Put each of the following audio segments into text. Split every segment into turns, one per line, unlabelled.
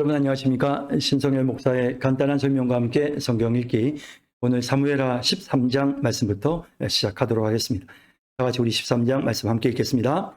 여러분 안녕하십니까? 신성열 목사의 간단한 설명과 함께 성경 읽기, 오늘 사무엘하 13장 말씀부터 시작하도록 하겠습니다. 다 같이 우리 13장 말씀 함께 읽겠습니다.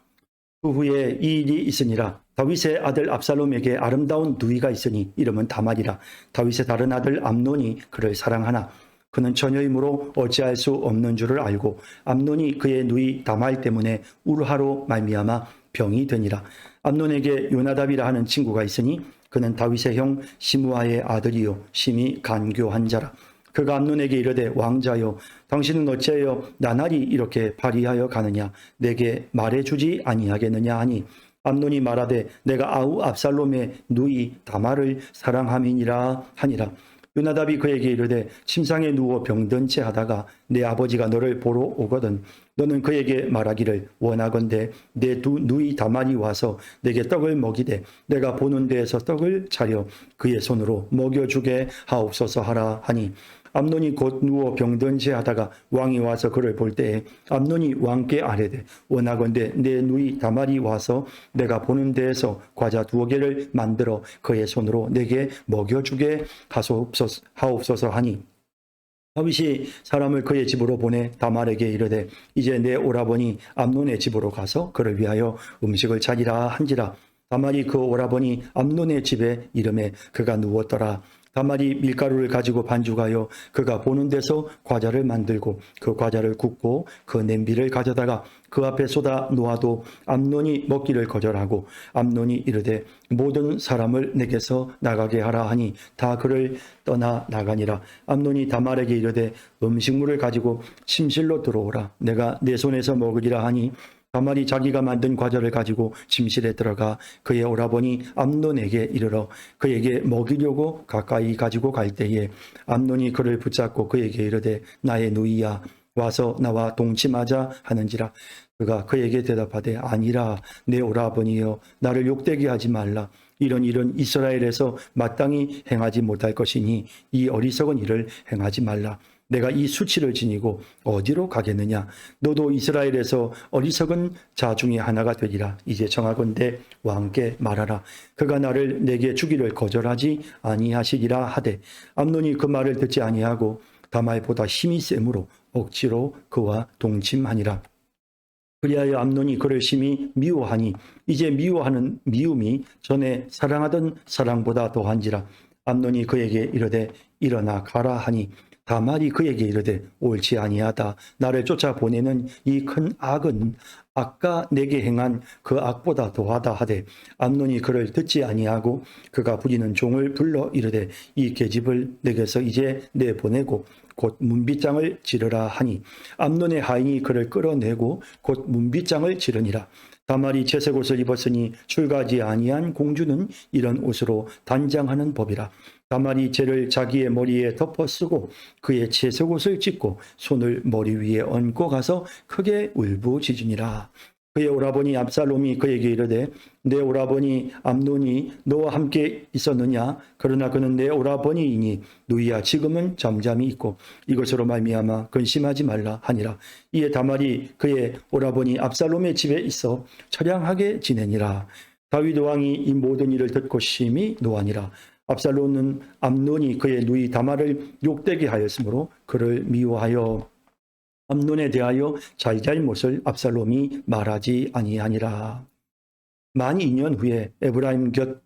그 후에 이 일이 있으니라. 다윗의 아들 압살롬에게 아름다운 누이가 있으니 이름은 다말이라. 다윗의 다른 아들 암논이 그를 사랑하나 그는 처녀이므로 어찌할 수 없는 줄을 알고 암논이 그의 누이 다말 때문에 울하로 말미암아 병이 되니라. 암논에게 요나답이라 하는 친구가 있으니 그는 다윗의 형 시므아의 아들이요 심히 간교한 자라. 그가 암논에게 이르되 왕자여 당신은 어찌하여 나날이 이렇게 발이하여 가느냐 내게 말해주지 아니하겠느냐 하니 암논이 말하되 내가 아우 압살롬의 누이 다말을 사랑함이니라 하니라. 요나답이 그에게 이르되 침상에 누워 병든 채 하다가 내 아버지가 너를 보러 오거든 너는 그에게 말하기를 원하건대 내 두 누이 다말이 와서 내게 떡을 먹이되 내가 보는 데에서 떡을 차려 그의 손으로 먹여주게 하옵소서 하라 하니 암논이 곧 누워 병든 채 하다가 왕이 와서 그를 볼 때에 암논이 왕께 아뢰되 원하건대 내 누이 다말이 와서 내가 보는 데에서 과자 2개를 만들어 그의 손으로 내게 먹여주게 하옵소서 하니 다윗이 사람을 그의 집으로 보내 다말에게 이르되 이제 내 오라버니 암논의 집으로 가서 그를 위하여 음식을 차리라 한지라. 다말이 그 오라버니 암논의 집에 이름에 그가 누웠더라. 다말이 밀가루를 가지고 반죽하여 그가 보는 데서 과자를 만들고 그 과자를 굽고 그 냄비를 가져다가 그 앞에 쏟아 놓아도 암논이 먹기를 거절하고 암논이 이르되 모든 사람을 내게서 나가게 하라 하니 다 그를 떠나 나가니라. 암논이 다말에게 이르되 음식물을 가지고 침실로 들어오라. 내가 내 손에서 먹으리라 하니 다말이 자기가 만든 과자를 가지고 침실에 들어가 그의 오라버니 암논에게 이르러 그에게 먹이려고 가까이 가지고 갈 때에 암논이 그를 붙잡고 그에게 이르되 나의 누이야 와서 나와 동침하자 하는지라. 그가 그에게 대답하되 아니라 내 오라버니여 나를 욕되게 하지 말라. 이런 일은 이스라엘에서 마땅히 행하지 못할 것이니 이 어리석은 일을 행하지 말라. 내가 이 수치를 지니고 어디로 가겠느냐. 너도 이스라엘에서 어리석은 자 중에 하나가 되리라. 이제 청하건대 왕께 말하라. 그가 나를 내게 주기를 거절하지 아니하시리라 하되 암논이 그 말을 듣지 아니하고 다말보다 힘이 세므로 억지로 그와 동침하니라. 그리하여 암논이 그를 심히 미워하니 이제 미워하는 미움이 전에 사랑하던 사랑보다 더한지라. 암논이 그에게 이르되 일어나 가라 하니 다말이 그에게 이르되 옳지 아니하다. 나를 쫓아보내는 이 큰 악은 아까 내게 행한 그 악보다 더하다 하되 암논이 그를 듣지 아니하고 그가 부리는 종을 불러 이르되 이 계집을 내게서 이제 내보내고 곧 문빗장을 지르라 하니 암논의 하인이 그를 끌어내고 곧 문빗장을 지르니라. 다말이 채색 옷을 입었으니 출가하지 아니한 공주는 이런 옷으로 단장하는 법이라. 다말이 죄를 자기의 머리에 덮어 쓰고 그의 채색 옷을 찢고 손을 머리 위에 얹고 가서 크게 울부짖으니라. 그의 오라버니 압살롬이 그에게 이르되 내 오라버니 암논이 너와 함께 있었느냐. 그러나 그는 내 오라버니이니 누이야 지금은 잠잠히 있고 이것으로 말미암아 근심하지 말라 하니라. 이에 다말이 그의 오라버니 압살롬의 집에 있어 처량하게 지내니라. 다윗 왕이 이 모든 일을 듣고 심히 노하니라. 압살롬은 암논이 그의 누이 다말을 욕되게 하였으므로 그를 미워하여 암논에 대하여 잘잘못을 압살롬이 말하지 아니하니라. 만 2년 후에 에브라임 곁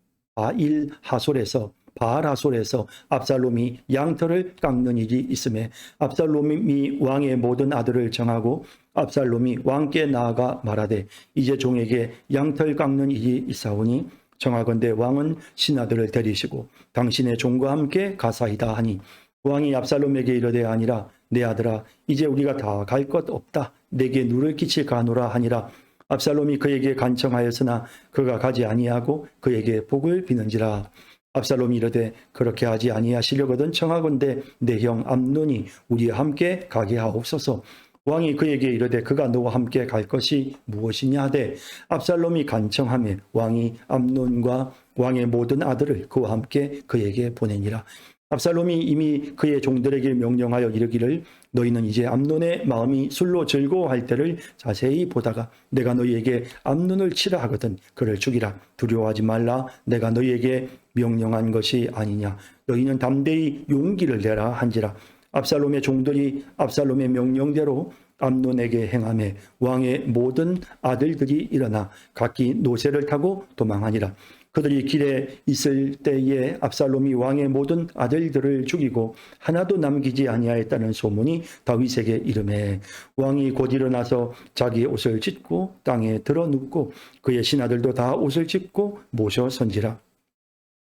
바알 하솔에서 압살롬이 양털을 깎는 일이 있음에 압살롬이 왕의 모든 아들을 정하고 압살롬이 왕께 나아가 말하되 이제 종에게 양털 깎는 일이 있사오니 정하건대 왕은 신하들을 데리시고 당신의 종과 함께 가사이다 하니 왕이 압살롬에게 이르되 아니라 내 아들아 이제 우리가 다 갈 것 없다. 내게 누를 끼칠까 하노라 하니라. 압살롬이 그에게 간청하였으나 그가 가지 아니하고 그에게 복을 비는지라. 압살롬이 이르되 그렇게 하지 아니하시려거든 청하건대 내 형 암논이 우리와 함께 가게 하옵소서. 왕이 그에게 이르되 그가 너와 함께 갈 것이 무엇이냐 하되 압살롬이 간청하며 왕이 암논과 왕의 모든 아들을 그와 함께 그에게 보내니라. 압살롬이 이미 그의 종들에게 명령하여 이르기를 너희는 이제 암논의 마음이 술로 즐거워할 때를 자세히 보다가 내가 너희에게 암논을 치라 하거든 그를 죽이라. 두려워하지 말라. 내가 너희에게 명령한 것이 아니냐. 너희는 담대히 용기를 내라 한지라. 압살롬의 종들이 압살롬의 명령대로 암논에게 행하며 왕의 모든 아들들이 일어나 각기 노새를 타고 도망하니라. 그들이 길에 있을 때에 압살롬이 왕의 모든 아들들을 죽이고 하나도 남기지 아니하였다는 소문이 다윗에게 이르매 왕이 곧 일어나서 자기의 옷을 찢고 땅에 들어 눕고 그의 신하들도 다 옷을 찢고 모셔 선지라.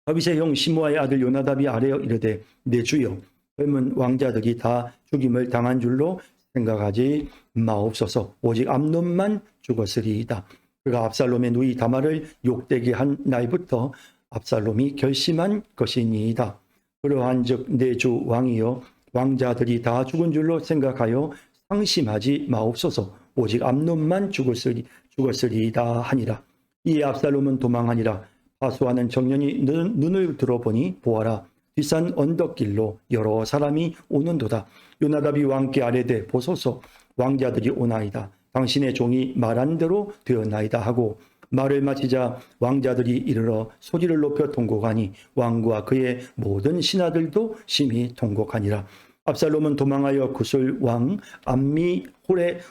다윗의 형 시므아의 아들 요나답이 아뢰어 이르되 내 주여 젊은 왕자들이 다 죽임을 당한 줄로 생각하지 마옵소서. 오직 암논만 죽었으리이다. 그가 압살롬의 누이 다말을 욕되게 한 날부터 압살롬이 결심한 것이니이다. 그러한즉 내 주 왕이여 왕자들이 다 죽은 줄로 생각하여 상심하지 마옵소서. 오직 암논만 죽었으리이다 하니라. 이에 압살롬은 도망하니라. 하수하는 청년이 눈을 들어보니 보아라. 뒷산 언덕길로 여러 사람이 오는도다. 요나답이 왕께 아뢰되 보소서 왕자들이 오나이다. 당신의 종이 말한 대로 되었나이다 하고 말을 마치자 왕자들이 이르러 소리를 높여 통곡하니 왕과 그의 모든 신하들도 심히 통곡하니라. 압살롬은 도망하여 구슬 왕 암미훌의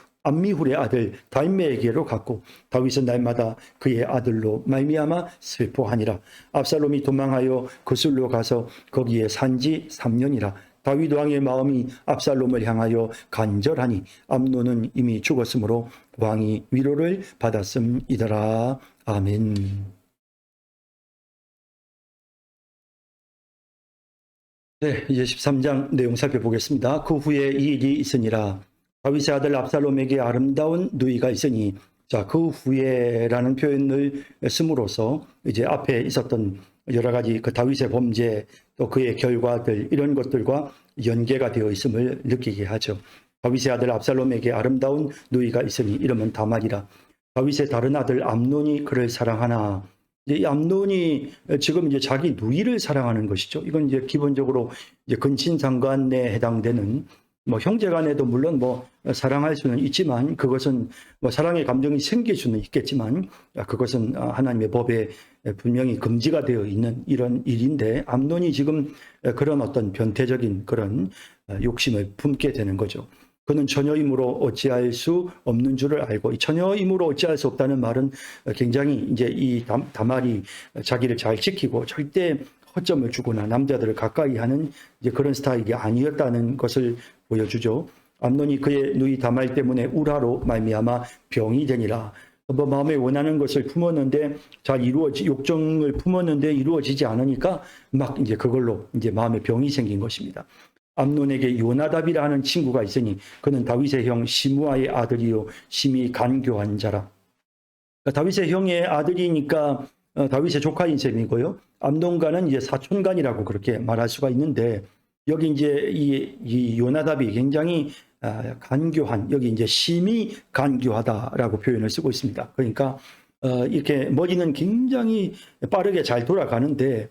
아들 달메에게로 갔고 다윗은 날마다 그의 아들로 말미암아 슬퍼하니라. 압살롬이 도망하여 구슬로 가서 거기에 산지 3년이라. 다윗 왕의 마음이 압살롬을 향하여 간절하니 암논은 이미 죽었으므로 왕이 위로를 받았음이더라. 아멘. 네, 이제 13장 내용 살펴보겠습니다. 그 후에 이 일이 있으니라. 다윗의 아들 압살롬에게 아름다운 누이가 있으니, 자, 그 후에라는 표현을 씀으로써 이제 앞에 있었던 여러 가지 그 다윗의 범죄 또 그의 결과들 이런 것들과 연계가 되어 있음을 느끼게 하죠. 다윗의 아들 압살롬에게 아름다운 누이가 있으니 이름은 다말이라. 다윗의 다른 아들 암논이 그를 사랑하나. 이 암논이 지금 이제 자기 누이를 사랑하는 것이죠. 이건 이제 기본적으로 이제 근친상간에 해당되는 뭐 형제간에도 물론 뭐 사랑할 수는 있지만 그것은 뭐 사랑의 감정이 생길 수는 있겠지만 그것은 하나님의 법에 분명히 금지가 되어 있는 이런 일인데 암논이 지금 그런 어떤 변태적인 그런 욕심을 품게 되는 거죠. 그는 처녀임으로 어찌할 수 없는 줄을 알고, 이 처녀임으로 어찌할 수 없다는 말은 굉장히 이제 이 다말이 자기를 잘 지키고 절대 허점을 주거나 남자들을 가까이 하는 이제 그런 스타일이 아니었다는 것을 보여주죠. 암논이 그의 누이 다말 때문에 우라로 말미암아 병이 되니라. 뭐 마음에 원하는 것을 품었는데 욕정을 품었는데 이루어지지 않으니까 막 이제 그걸로 이제 마음에 병이 생긴 것입니다. 암논에게 요나답이라는 친구가 있으니 그는 다윗의 형 시므아의 아들이요 심히 간교한 자라. 그러니까 다윗의 형의 아들이니까 다윗의 조카인 셈이고요. 암논과는 이제 사촌간이라고 그렇게 말할 수가 있는데 여기 이제 이 요나답이 굉장히 간교한, 여기 이제 심히 간교하다라고 표현을 쓰고 있습니다. 그러니까 이렇게 머리는 굉장히 빠르게 잘 돌아가는데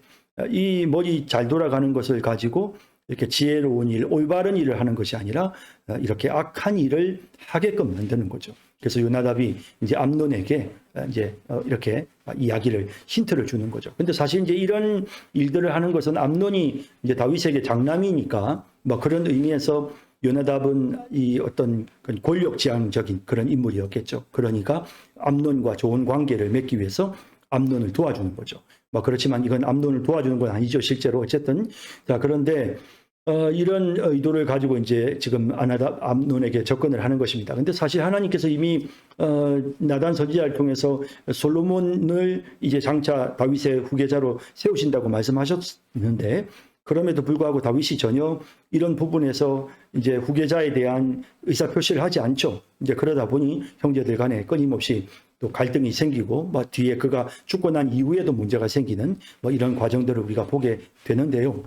이 머리 잘 돌아가는 것을 가지고 이렇게 지혜로운 일, 올바른 일을 하는 것이 아니라 이렇게 악한 일을 하게끔 만드는 거죠. 그래서 요나답이 이제 암논에게 이제 이렇게 이야기를 힌트를 주는 거죠. 근데 사실 이제 이런 일들을 하는 것은 암논이 이제 다윗에게 장남이니까 뭐 그런 의미에서 요나답은 이 어떤 권력지향적인 그런 인물이었겠죠. 그러니까 암논과 좋은 관계를 맺기 위해서 암논을 도와주는 거죠. 뭐 그렇지만 이건 암논을 도와주는 건 아니죠. 실제로 어쨌든 자 그런데 이런 의도를 가지고 이제 지금 암논에게 접근을 하는 것입니다. 근데 사실 하나님께서 이미 나단 선지자를 통해서 솔로몬을 이제 장차 다윗의 후계자로 세우신다고 말씀하셨는데 그럼에도 불구하고 다윗이 전혀 이런 부분에서 이제 후계자에 대한 의사 표시를 하지 않죠. 이제 그러다 보니 형제들 간에 끊임없이 또 갈등이 생기고 뭐 뒤에 그가 죽고 난 이후에도 문제가 생기는 뭐 이런 과정들을 우리가 보게 되는데요.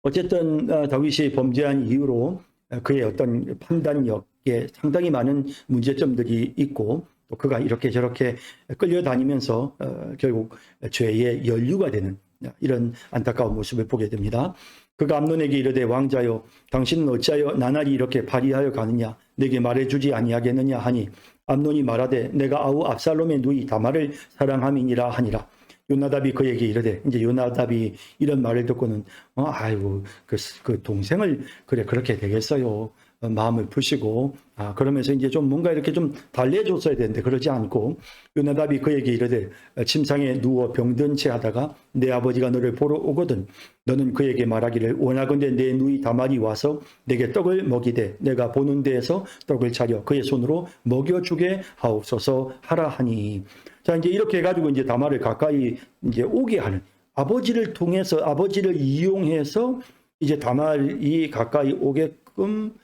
어쨌든 다윗이 범죄한 이후로 그의 어떤 판단력에 상당히 많은 문제점들이 있고 또 그가 이렇게 저렇게 끌려다니면서 결국 죄의 연류가 되는 이런 안타까운 모습을 보게 됩니다. 그가 암논에게 이르되 왕자여 당신은 어찌하여 나날이 이렇게 발의하여 가느냐 내게 말해주지 아니하겠느냐 하니 암논이 말하되 내가 아우 압살롬의 누이 다말을 사랑함이니라 하니라. 요나답이 그에게 이르되 이제 요나답이 이런 말을 듣고는 아이고 그 동생을 그렇게 되겠어요. 마음을 푸시고 그러면서 이제 좀 뭔가 이렇게 좀 달래줬어야 되는데 그러지 않고 요나답이 그에게 이르되 침상에 누워 병든 채 하다가 내 아버지가 너를 보러 오거든 너는 그에게 말하기를 원하건대 내 누이 다말이 와서 내게 떡을 먹이되 내가 보는 데에서 떡을 차려 그의 손으로 먹여주게 하옵소서 하라 하니. 자, 이제 이렇게 해가지고 이제 다말을 가까이 이제 오게 하는 아버지를 통해서 아버지를 이용해서 이제 다말이 가까이 오게끔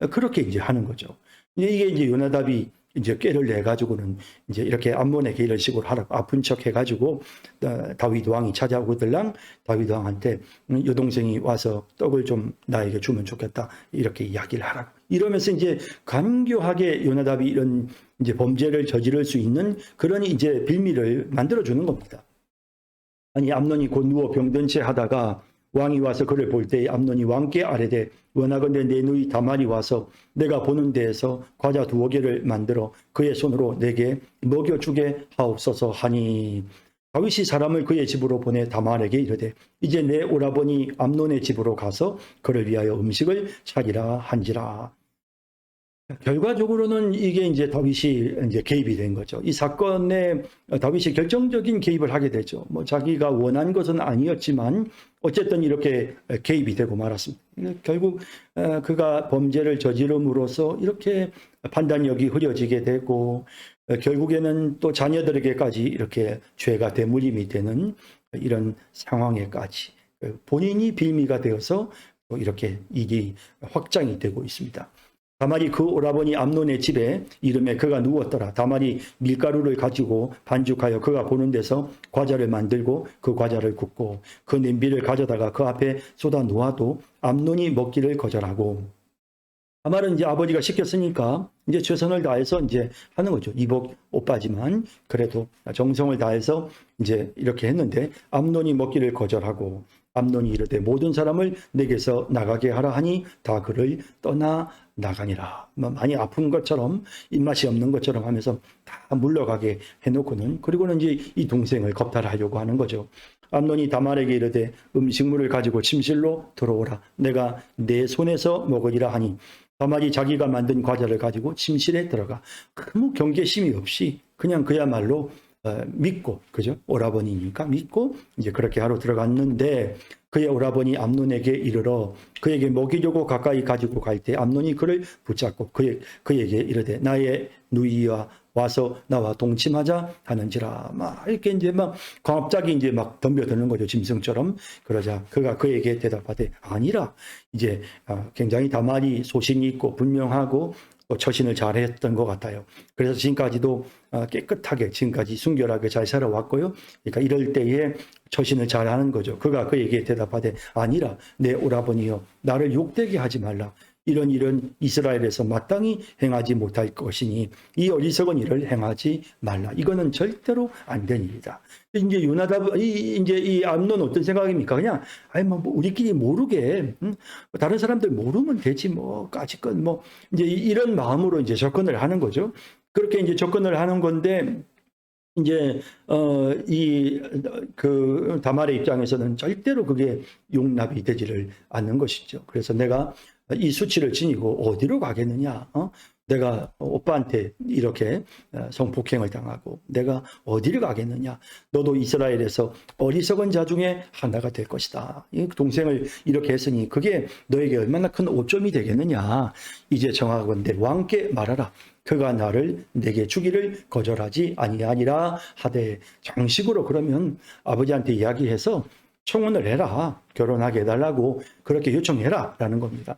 그렇게 이제 하는 거죠. 이게 이제 요나답이 이제 꾀를 내 가지고는 이제 이렇게 암몬에게 이런 식으로 하라고 아픈 척 해가지고 다윗 왕이 찾아오거들랑 다윗 왕한테 여동생이 와서 떡을 좀 나에게 주면 좋겠다 이렇게 이야기를 하라고 이러면서 이제 간교하게 요나답이 이런 이제 범죄를 저지를 수 있는 그런 이제 빌미를 만들어 주는 겁니다. 아니 암논이 곧 누워 병든 채 하다가 왕이 와서 그를 볼 때에 암논이 왕께 아뢰되 원하건대 내 누이 다말이 와서 내가 보는 데에서 과자 2개를 만들어 그의 손으로 내게 먹여주게 하옵소서 하니. 다윗이 사람을 그의 집으로 보내 다말에게 이르되 이제 내 오라버니 암논의 집으로 가서 그를 위하여 음식을 차리라 한지라. 결과적으로는 이게 이제 다윗이 이제 개입이 된 거죠. 이 사건에 다윗이 결정적인 개입을 하게 되죠. 뭐 자기가 원한 것은 아니었지만 어쨌든 이렇게 개입이 되고 말았습니다. 결국 그가 범죄를 저지름으로써 이렇게 판단력이 흐려지게 되고 결국에는 또 자녀들에게까지 이렇게 죄가 대물림이 되는 이런 상황에까지 본인이 빌미가 되어서 또 이렇게 일이 확장이 되고 있습니다. 다말이 그 오라버니 암논의 집에 이름에 그가 누웠더라. 다말이 밀가루를 가지고 반죽하여 그가 보는 데서 과자를 만들고 그 과자를 굽고 그 냄비를 가져다가 그 앞에 쏟아 놓아도 암논이 먹기를 거절하고. 다말은 이제 아버지가 시켰으니까 이제 최선을 다해서 이제 하는 거죠. 이복 오빠지만 그래도 정성을 다해서 이제 이렇게 했는데 암논이 먹기를 거절하고 암논이 이르되 모든 사람을 내게서 나가게 하라 하니 다 그를 떠나 나가니라. 많이 아픈 것처럼 입맛이 없는 것처럼 하면서 다 물러가게 해놓고는 그리고는 이제 이 동생을 겁탈하려고 하는 거죠. 암논이 다말에게 이르되 음식물을 가지고 침실로 들어오라. 내가 내 손에서 먹으리라 하니 다말이 자기가 만든 과자를 가지고 침실에 들어가 아무 경계심이 없이 그냥 그야말로 믿고 그죠? 오라버니니까 믿고 이제 그렇게 하러 들어갔는데 그의 오라버니 암논에게 이르러 그에게 먹이려고 가까이 가지고 갈 때 암논이 그를 붙잡고 그에게 이르되 나의 누이와 와서 나와 동침하자 하는지라. 막 이렇게 이제 막 갑자기 이제 막 덤벼드는 거죠. 짐승처럼. 그러자 그가 그에게 대답하되 아니라. 이제 굉장히 다말이 소신이 있고 분명하고 또 처신을 잘했던 것 같아요. 그래서 지금까지도 깨끗하게 지금까지 순결하게 잘 살아왔고요. 그러니까 이럴 때에 처신을 잘하는 거죠. 그가 그에게 대답하되 아니라 내 오라버니여 나를 욕되게 하지 말라. 이런 일은 이스라엘에서 마땅히 행하지 못할 것이니 이 어리석은 일을 행하지 말라. 이거는 절대로 안 된 일이다. 이제 요나답 이제 이 암논 어떤 생각입니까? 그냥 뭐 우리끼리 모르게 다른 사람들 모르면 되지 뭐 까짓건 뭐 이제 이런 마음으로 이제 접근을 하는 거죠. 그렇게 이제 접근을 하는 건데 이제 이 그 다말의 입장에서는 절대로 그게 용납이 되지를 않는 것이죠. 그래서 내가 이 수치를 지니고 어디로 가겠느냐? 내가 오빠한테 이렇게 성폭행을 당하고 내가 어디를 가겠느냐? 너도 이스라엘에서 어리석은 자 중에 하나가 될 것이다. 이 동생을 이렇게 했으니 그게 너에게 얼마나 큰 오점이 되겠느냐? 이제 정하건대 왕께 말하라. 그가 나를 내게 주기를 거절하지 아니하니라 하되. 정식으로 그러면 아버지한테 이야기해서 청혼을 해라. 결혼하게 해달라고 그렇게 요청해라 라는 겁니다.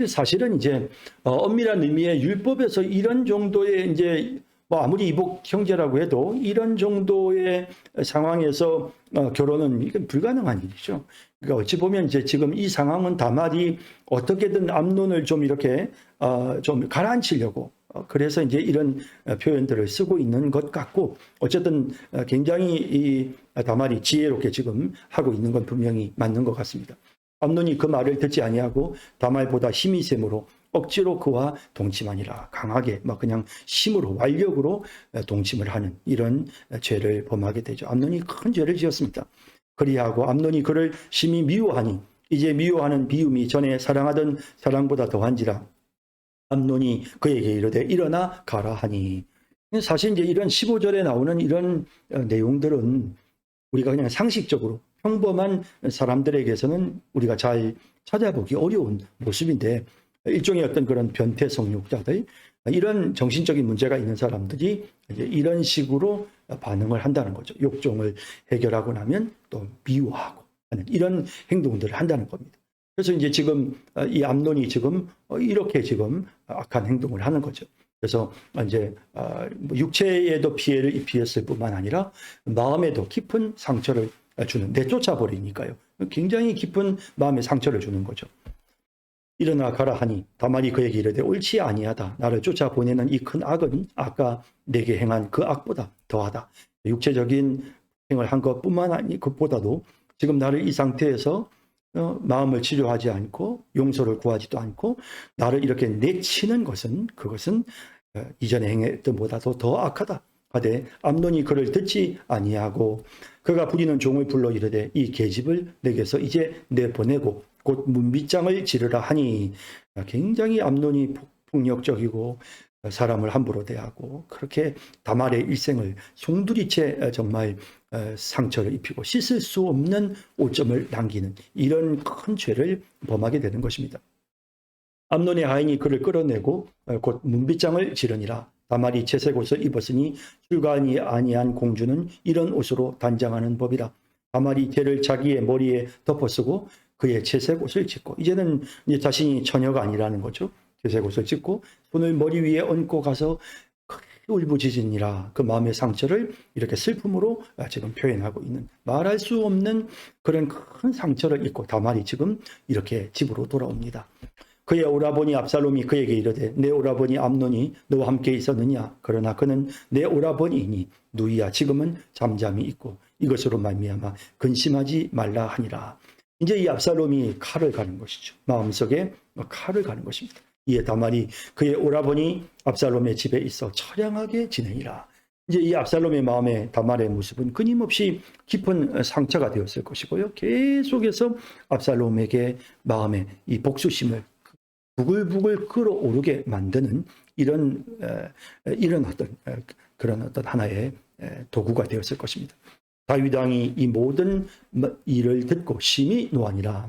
사실은 이제 엄밀한 의미의 율법에서 이런 정도의 이제 뭐 아무리 이복 형제라고 해도 이런 정도의 상황에서 결혼은 이건 불가능한 일이죠. 그러니까 어찌 보면 이제 지금 이 상황은 다말이 어떻게든 암논을 좀 이렇게 좀 가라앉히려고 그래서 이제 이런 표현들을 쓰고 있는 것 같고 어쨌든 굉장히 이 다말이 지혜롭게 지금 하고 있는 건 분명히 맞는 것 같습니다. 암논이 그 말을 듣지 아니하고 다말보다 힘이 셈으로 억지로 그와 동침하니라. 강하게 막 그냥 힘으로 완력으로 동침을 하는 이런 죄를 범하게 되죠. 암논이 큰 죄를 지었습니다. 그리하고 암논이 그를 심히 미워하니 이제 미워하는 비움이 전에 사랑하던 사랑보다 더한지라. 암논이 그에게 이르되 일어나 가라 하니. 사실 이제 이런 15절에 나오는 이런 내용들은 우리가 그냥 상식적으로 평범한 사람들에게서는 우리가 잘 찾아보기 어려운 모습인데, 일종의 어떤 그런 변태 성욕자들, 이런 정신적인 문제가 있는 사람들이 이제 이런 식으로 반응을 한다는 거죠. 욕종을 해결하고 나면 또 미워하고 하는 이런 행동들을 한다는 겁니다. 그래서 이제 지금 이 암논이 지금 이렇게 지금 악한 행동을 하는 거죠. 그래서 이제 육체에도 피해를 입혔을 뿐만 아니라 마음에도 깊은 상처를 주는, 내쫓아 버리니까요. 굉장히 깊은 마음의 상처를 주는 거죠. 일어나 가라 하니 다말이 그에게 이르되 옳지 아니하다. 나를 쫓아보내는 이 큰 악은 아까 내게 행한 그 악보다 더하다. 육체적인 행을 한 것뿐만 아니 그보다도 지금 나를 이 상태에서 마음을 치료하지 않고 용서를 구하지도 않고 나를 이렇게 내치는 것은, 그것은 이전에 행했던 보다도 더 악하다 하되, 암논이 그를 듣지 아니하고 그가 부리는 종을 불러 이르되 이 계집을 내게서 이제 내보내고 곧 문빗장을 지르라 하니. 굉장히 암논이 폭력적이고 사람을 함부로 대하고 그렇게 다말의 일생을 송두리째 정말 상처를 입히고 씻을 수 없는 오점을 남기는 이런 큰 죄를 범하게 되는 것입니다. 암논의 하인이 그를 끌어내고 곧 문빗장을 지르니라. 다말이 채색 옷을 입었으니 출가하니 아니한 공주는 이런 옷으로 단장하는 법이라. 다말이 죄를 자기의 머리에 덮어쓰고 그의 채색 옷을 찢고, 이제는 이제 자신이 처녀가 아니라는 거죠. 채색 옷을 찢고 손을 머리 위에 얹고 가서 울부짖으니라. 그 마음의 상처를 이렇게 슬픔으로 지금 표현하고 있는, 말할 수 없는 그런 큰 상처를 입고 다말이 지금 이렇게 집으로 돌아옵니다. 그의 오라버니 압살롬이 그에게 이르되 내 오라버니 암논이 너와 함께 있었느냐. 그러나 그는 내 오라버니이니 누이야 지금은 잠잠히 있고 이것으로 말미암아 근심하지 말라 하니라. 이제 이 압살롬이 칼을 가는 것이죠. 마음속에 칼을 가는 것입니다. 이에 다말이 그의 오라버니 압살롬의 집에 있어 처량하게 지내니라. 이제 이 압살롬의 마음에 다말의 모습은 끊임없이 깊은 상처가 되었을 것이고요. 계속해서 압살롬에게 마음에 이 복수심을 부글부글 끌어오르게 만드는 이런 어떤 그런 어떤 하나의 도구가 되었을 것입니다. 다윗 왕이 이 모든 일을 듣고 심히 노하니라.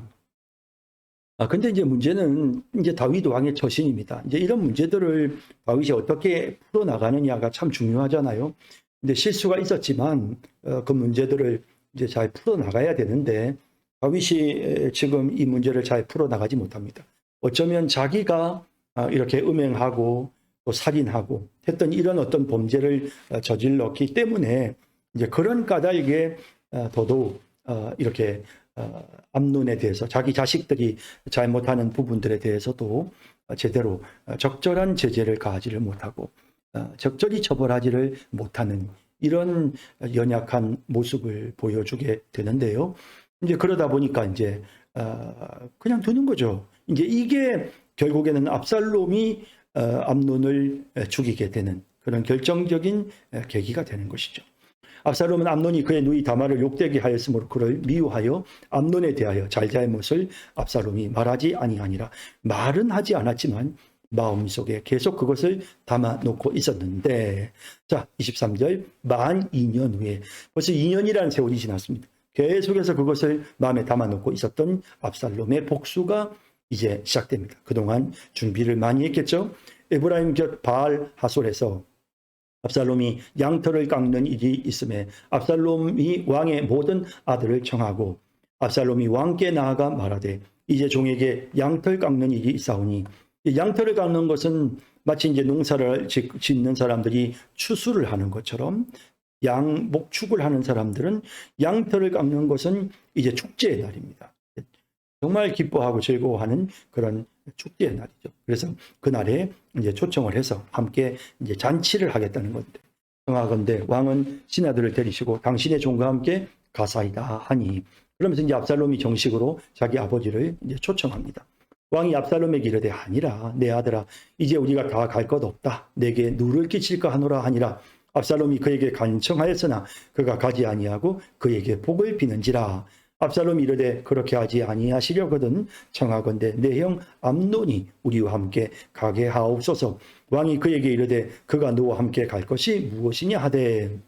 근데 이제 문제는 이제 다윗 왕의 처신입니다. 이제 이런 문제들을 다윗이 어떻게 풀어나가느냐가 참 중요하잖아요. 근데 실수가 있었지만 그 문제들을 이제 잘 풀어나가야 되는데 다윗이 지금 이 문제를 잘 풀어나가지 못합니다. 어쩌면 자기가 이렇게 음행하고 또 살인하고 했던 이런 어떤 범죄를 저질렀기 때문에 이제 그런 까닭에 더더욱 이렇게 암논에 대해서 자기 자식들이 잘못하는 부분들에 대해서도 제대로 적절한 제재를 가하지를 못하고 적절히 처벌하지를 못하는 이런 연약한 모습을 보여주게 되는데요. 이제 그러다 보니까 이제 그냥 두는 거죠. 이제 이게 결국에는 압살롬이 암논을 죽이게 되는 그런 결정적인 계기가 되는 것이죠. 압살롬은 암논이 그의 누이 다말을 욕되게 하였으므로 그를 미워하여 암논에 대하여 잘잘못을 압살롬이 말하지 아니하니라. 말은 하지 않았지만 마음속에 계속 그것을 담아놓고 있었는데, 자 23절 만 2년 후에, 벌써 2년이라는 세월이 지났습니다. 계속해서 그것을 마음에 담아놓고 있었던 압살롬의 복수가 이제 시작됩니다. 그동안 준비를 많이 했겠죠. 에브라임 곁 바알 하솔에서 압살롬이 양털을 깎는 일이 있음에 압살롬이 왕의 모든 아들을 청하고 압살롬이 왕께 나아가 말하되 이제 종에게 양털 깎는 일이 있사오니, 양털을 깎는 것은 마치 이제 농사를 짓는 사람들이 추수를 하는 것처럼 목축을 하는 사람들은 양털을 깎는 것은 이제 축제의 날입니다. 정말 기뻐하고 즐거워하는 그런 축제의 날이죠. 그래서 그날에 이제 초청을 해서 함께 이제 잔치를 하겠다는 건데, 청하건대 왕은 신하들을 데리시고 당신의 종과 함께 가사이다 하니, 그러면서 이제 압살롬이 정식으로 자기 아버지를 이제 초청합니다. 왕이 압살롬에게 이르되 아니라 내 아들아 이제 우리가 다 갈 것 없다. 내게 누를 끼칠까 하노라 하니라. 압살롬이 그에게 간청하였으나 그가 가지 아니하고 그에게 복을 비는지라. 압살롬이 이르되 그렇게 하지 아니하시려거든 청하건대 내 형 암논이 우리와 함께 가게 하옵소서. 왕이 그에게 이르되 그가 너와 함께 갈 것이 무엇이냐 하되.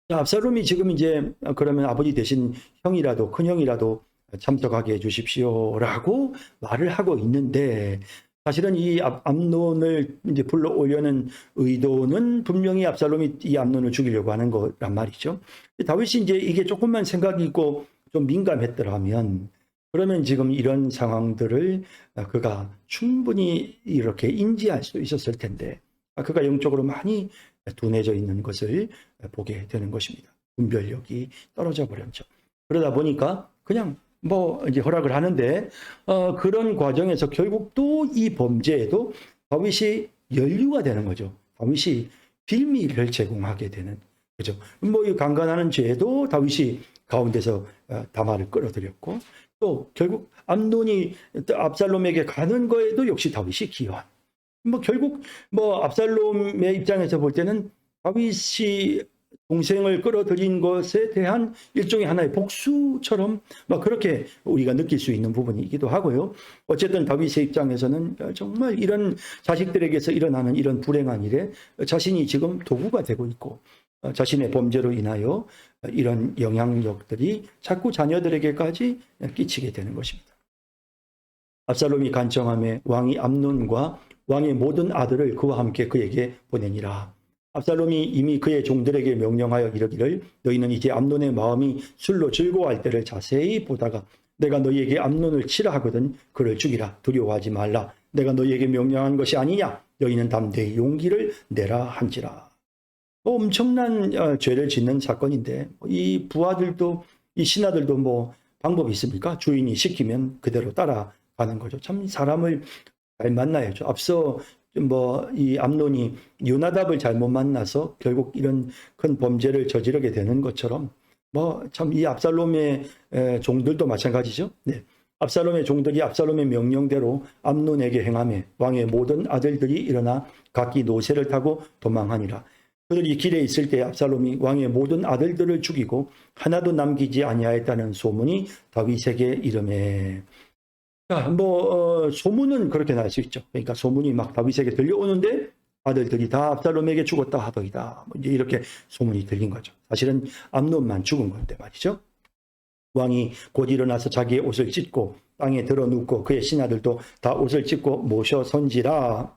자, 압살롬이 지금 이제 그러면 아버지 대신 형이라도 큰 형이라도 참석하게 해주십시오라고 말을 하고 있는데, 사실은 이 암논을 이제 불러오려는 의도는 분명히 압살롬이 이 암논을 죽이려고 하는 거란 말이죠. 다윗이 이제 이게 조금만 생각이 있고 좀 민감했더라면, 그러면 지금 이런 상황들을 그가 충분히 이렇게 인지할 수 있었을 텐데, 그가 영적으로 많이 둔해져 있는 것을 보게 되는 것입니다. 분별력이 떨어져 버렸죠. 그러다 보니까 그냥 뭐 이제 허락을 하는데, 그런 과정에서 결국 또 이 범죄에도 다윗이 연루가 되는 거죠. 다윗이 빌미를 제공하게 되는 거죠. 뭐 이 강간하는 죄도 다윗이 가운데서 다말을 끌어들였고, 또 결국 암논이 압살롬에게 가는 거에도 역시 다윗이 기여한. 뭐 결국 뭐 압살롬의 입장에서 볼 때는 다윗이 동생을 끌어들인 것에 대한 일종의 하나의 복수처럼 막 그렇게 우리가 느낄 수 있는 부분이기도 하고요. 어쨌든 다윗의 입장에서는 정말 이런 자식들에게서 일어나는 이런 불행한 일에 자신이 지금 도구가 되고 있고, 자신의 범죄로 인하여 이런 영향력들이 자꾸 자녀들에게까지 끼치게 되는 것입니다. 압살롬이 간청함에 왕이 암논과 왕의 모든 아들을 그와 함께 그에게 보내니라. 압살롬이 이미 그의 종들에게 명령하여 이르기를 너희는 이제 암논의 마음이 술로 즐거워할 때를 자세히 보다가 내가 너희에게 암논을 치라 하거든 그를 죽이라. 두려워하지 말라. 내가 너희에게 명령한 것이 아니냐. 너희는 담대히 용기를 내라 한지라. 엄청난 죄를 짓는 사건인데, 이 부하들도 이 신하들도 뭐 방법이 있습니까? 주인이 시키면 그대로 따라가는 거죠. 참 사람을 잘 만나야죠. 앞서 뭐 이 암논이 요나답을 잘못 만나서 결국 이런 큰 범죄를 저지르게 되는 것처럼, 뭐 참 이 압살롬의 종들도 마찬가지죠. 네. 압살롬의 종들이 압살롬의 명령대로 암논에게 행하며 왕의 모든 아들들이 일어나 각기 노새를 타고 도망하니라. 그들이 길에 있을 때 압살롬이 왕의 모든 아들들을 죽이고 하나도 남기지 아니하였다는 소문이 다윗에게 이르매. 자, 뭐 소문은 그렇게 날 수 있죠. 그러니까 소문이 막 다윗에게 들려오는데 아들들이 다 압살롬에게 죽었다 하더이다. 뭐 이제 이렇게 소문이 들린 거죠. 사실은 암논만 죽은 건데 말이죠. 왕이 곧 일어나서 자기의 옷을 찢고 땅에 들어 눕고 그의 신하들도 다 옷을 찢고 모셔 선지라.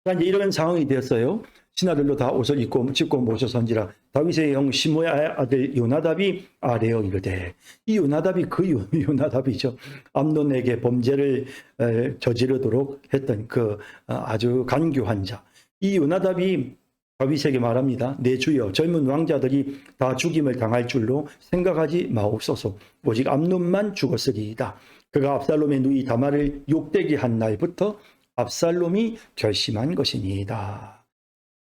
자, 이제 이런 상황이 되었어요. 신하들도 다 옷을 찢고 모셔 선지라. 다윗의 형 시므의 아들 요나답이 아뢰어 이르되, 이 요나답이 그 요나답이죠. 암논에게 범죄를 저지르도록 했던 그 아주 간교한 자. 이 요나답이 다윗에게 말합니다. 내 주여, 젊은 왕자들이 다 죽임을 당할 줄로 생각하지 마옵소서. 오직 암논만 죽었으리이다. 그가 압살롬의 누이 다말을 욕되게 한 날부터 압살롬이 결심한 것이니이다.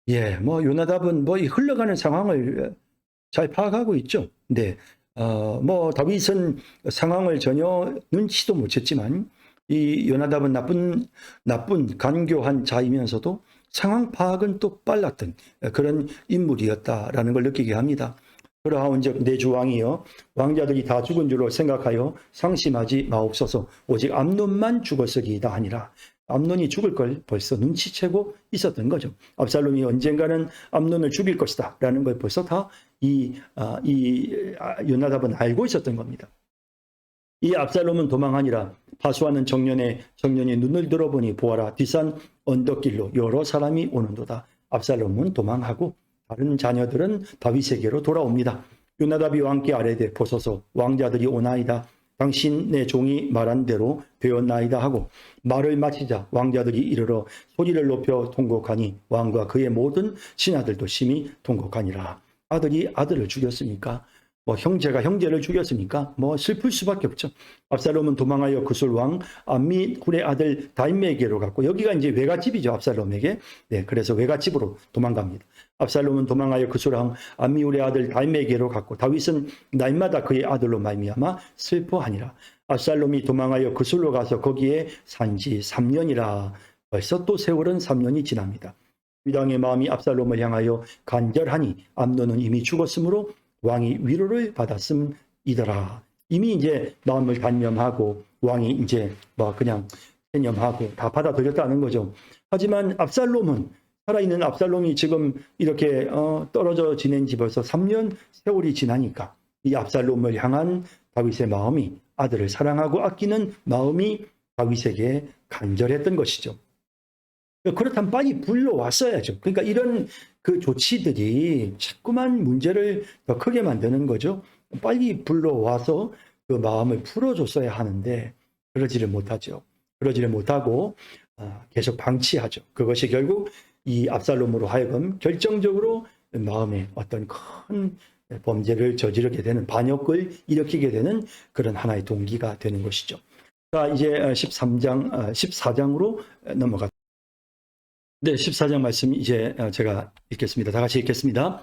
예, 뭐 요나답은 뭐 이 흘러가는 상황을 잘 파악하고 있죠. 네, 뭐 다윗은 상황을 전혀 눈치도 못 챘지만 이 요나답은 나쁜 간교한 자이면서도 상황 파악은 또 빨랐던 그런 인물이었다라는 걸 느끼게 합니다. 그러하온즉 내 주 왕이여, 왕자들이 다 죽은 줄로 생각하여 상심하지 마옵소서. 오직 암논만 죽었으리이다 하니라. 암논이 죽을 걸 벌써 눈치채고 있었던 거죠. 압살롬이 언젠가는 암논을 죽일 것이다 라는 걸 벌써 다 요나답은 알고 있었던 겁니다. 이 압살롬은 도망하니라. 파수하는 청년이 눈을 들어보니 보아라, 뒷산 언덕길로 여러 사람이 오는도다. 압살롬은 도망하고 다른 자녀들은 다윗에게로 돌아옵니다. 요나답이 왕께 아뢰되 보소서, 왕자들이 오나이다. 당신의 종이 말한 대로 되었나이다 하고 말을 마치자 왕자들이 이르러 소리를 높여 통곡하니 왕과 그의 모든 신하들도 심히 통곡하니라. 아들이 아들을 죽였으니까 뭐 형제가 형제를 죽였으니까 뭐 슬플 수밖에 없죠. 압살롬은 도망하여 구술 왕 암미훌의 아들 다윗에게로 갔고, 여기가 이제 외갓집이죠, 압살롬에게. 네, 그래서 외갓집으로 도망갑니다. 압살롬은 도망하여 구술 왕 암미훌의 아들 다윗에게로 갔고, 다윗은 날마다 그의 아들로 말미암아 슬퍼하니라. 압살롬이 도망하여 구술로 가서 거기에 산지 3년이라. 벌써 또 세월은 3년이 지납니다. 다윗 마음이 압살롬을 향하여 간절하니 암논은 이미 죽었으므로 왕이 위로를 받았음이더라. 이미 이제 마음을 단념하고 왕이 이제 뭐 그냥 체념하고 다 받아들였다는 거죠. 하지만 압살롬은, 살아있는 압살롬이 지금 이렇게 떨어져 지낸 지 벌써 3년 세월이 지나니까 이 압살롬을 향한 다윗의 마음이, 아들을 사랑하고 아끼는 마음이 다윗에게 간절했던 것이죠. 그렇다면 빨리 불러왔어야죠. 그러니까 이런 그 조치들이 자꾸만 문제를 더 크게 만드는 거죠. 빨리 불러와서 그 마음을 풀어줬어야 하는데 그러지를 못하죠. 그러지를 못하고 계속 방치하죠. 그것이 결국 이 압살롬으로 하여금 결정적으로 마음에 어떤 큰 범죄를 저지르게 되는, 반역을 일으키게 되는 그런 하나의 동기가 되는 것이죠. 자, 이제 14장으로 넘어가. 네, 14장 말씀 이제 제가 읽겠습니다. 다 같이 읽겠습니다.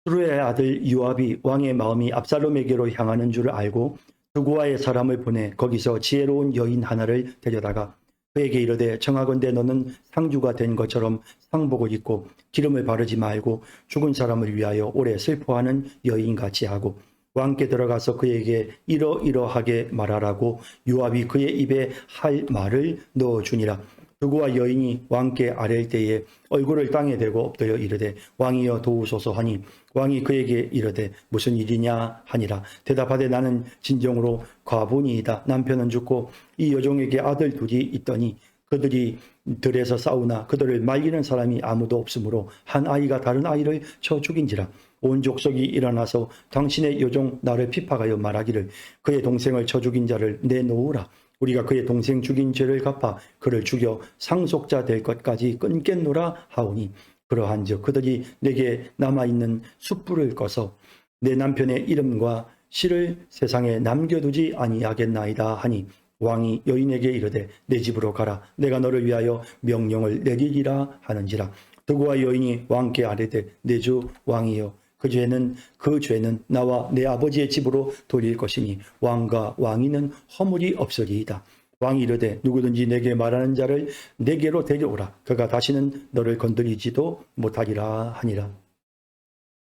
수루의 아들 요압이 왕의 마음이 압살롬에게로 향하는 줄 알고 두고와의 사람을 보내 거기서 지혜로운 여인 하나를 데려다가 그에게 이르되, 청하건대 너는 상주가 된 것처럼 상복을 입고 기름을 바르지 말고 죽은 사람을 위하여 오래 슬퍼하는 여인같이 하고 왕께 들어가서 그에게 이러이러하게 말하라고 요압이 그의 입에 할 말을 넣어주니라. 두고와 여인이 왕께 아랠 때에 얼굴을 땅에 대고 엎드려 이르되, 왕이여 도우소서 하니 왕이 그에게 이르되, 무슨 일이냐 하니라. 대답하되, 나는 진정으로 과부니이다. 남편은 죽고 이 여종에게 아들 둘이 있더니 그들이 들에서 싸우나 그들을 말리는 사람이 아무도 없으므로 한 아이가 다른 아이를 쳐 죽인지라. 온 족속이 일어나서 당신의 여종 나를 핍박하여 말하기를, 그의 동생을 쳐 죽인 자를 내놓으라. 우리가 그의 동생 죽인 죄를 갚아 그를 죽여 상속자 될 것까지 끊겠노라 하오니, 그러한즉 그들이 내게 남아있는 숯불을 꺼서 내 남편의 이름과 시를 세상에 남겨두지 아니하겠나이다 하니, 왕이 여인에게 이르되, 내 집으로 가라. 내가 너를 위하여 명령을 내리리라 하는지라. 두고와 여인이 왕께 아뢰되, 내 주 왕이여, 그 죄는 나와 내 아버지의 집으로 돌릴 것이니 왕과 왕위는 허물이 없으리이다. 왕이 이르되, 누구든지 내게 말하는 자를 내게로 데려오라. 그가 다시는 너를 건드리지도 못하리라 하니라.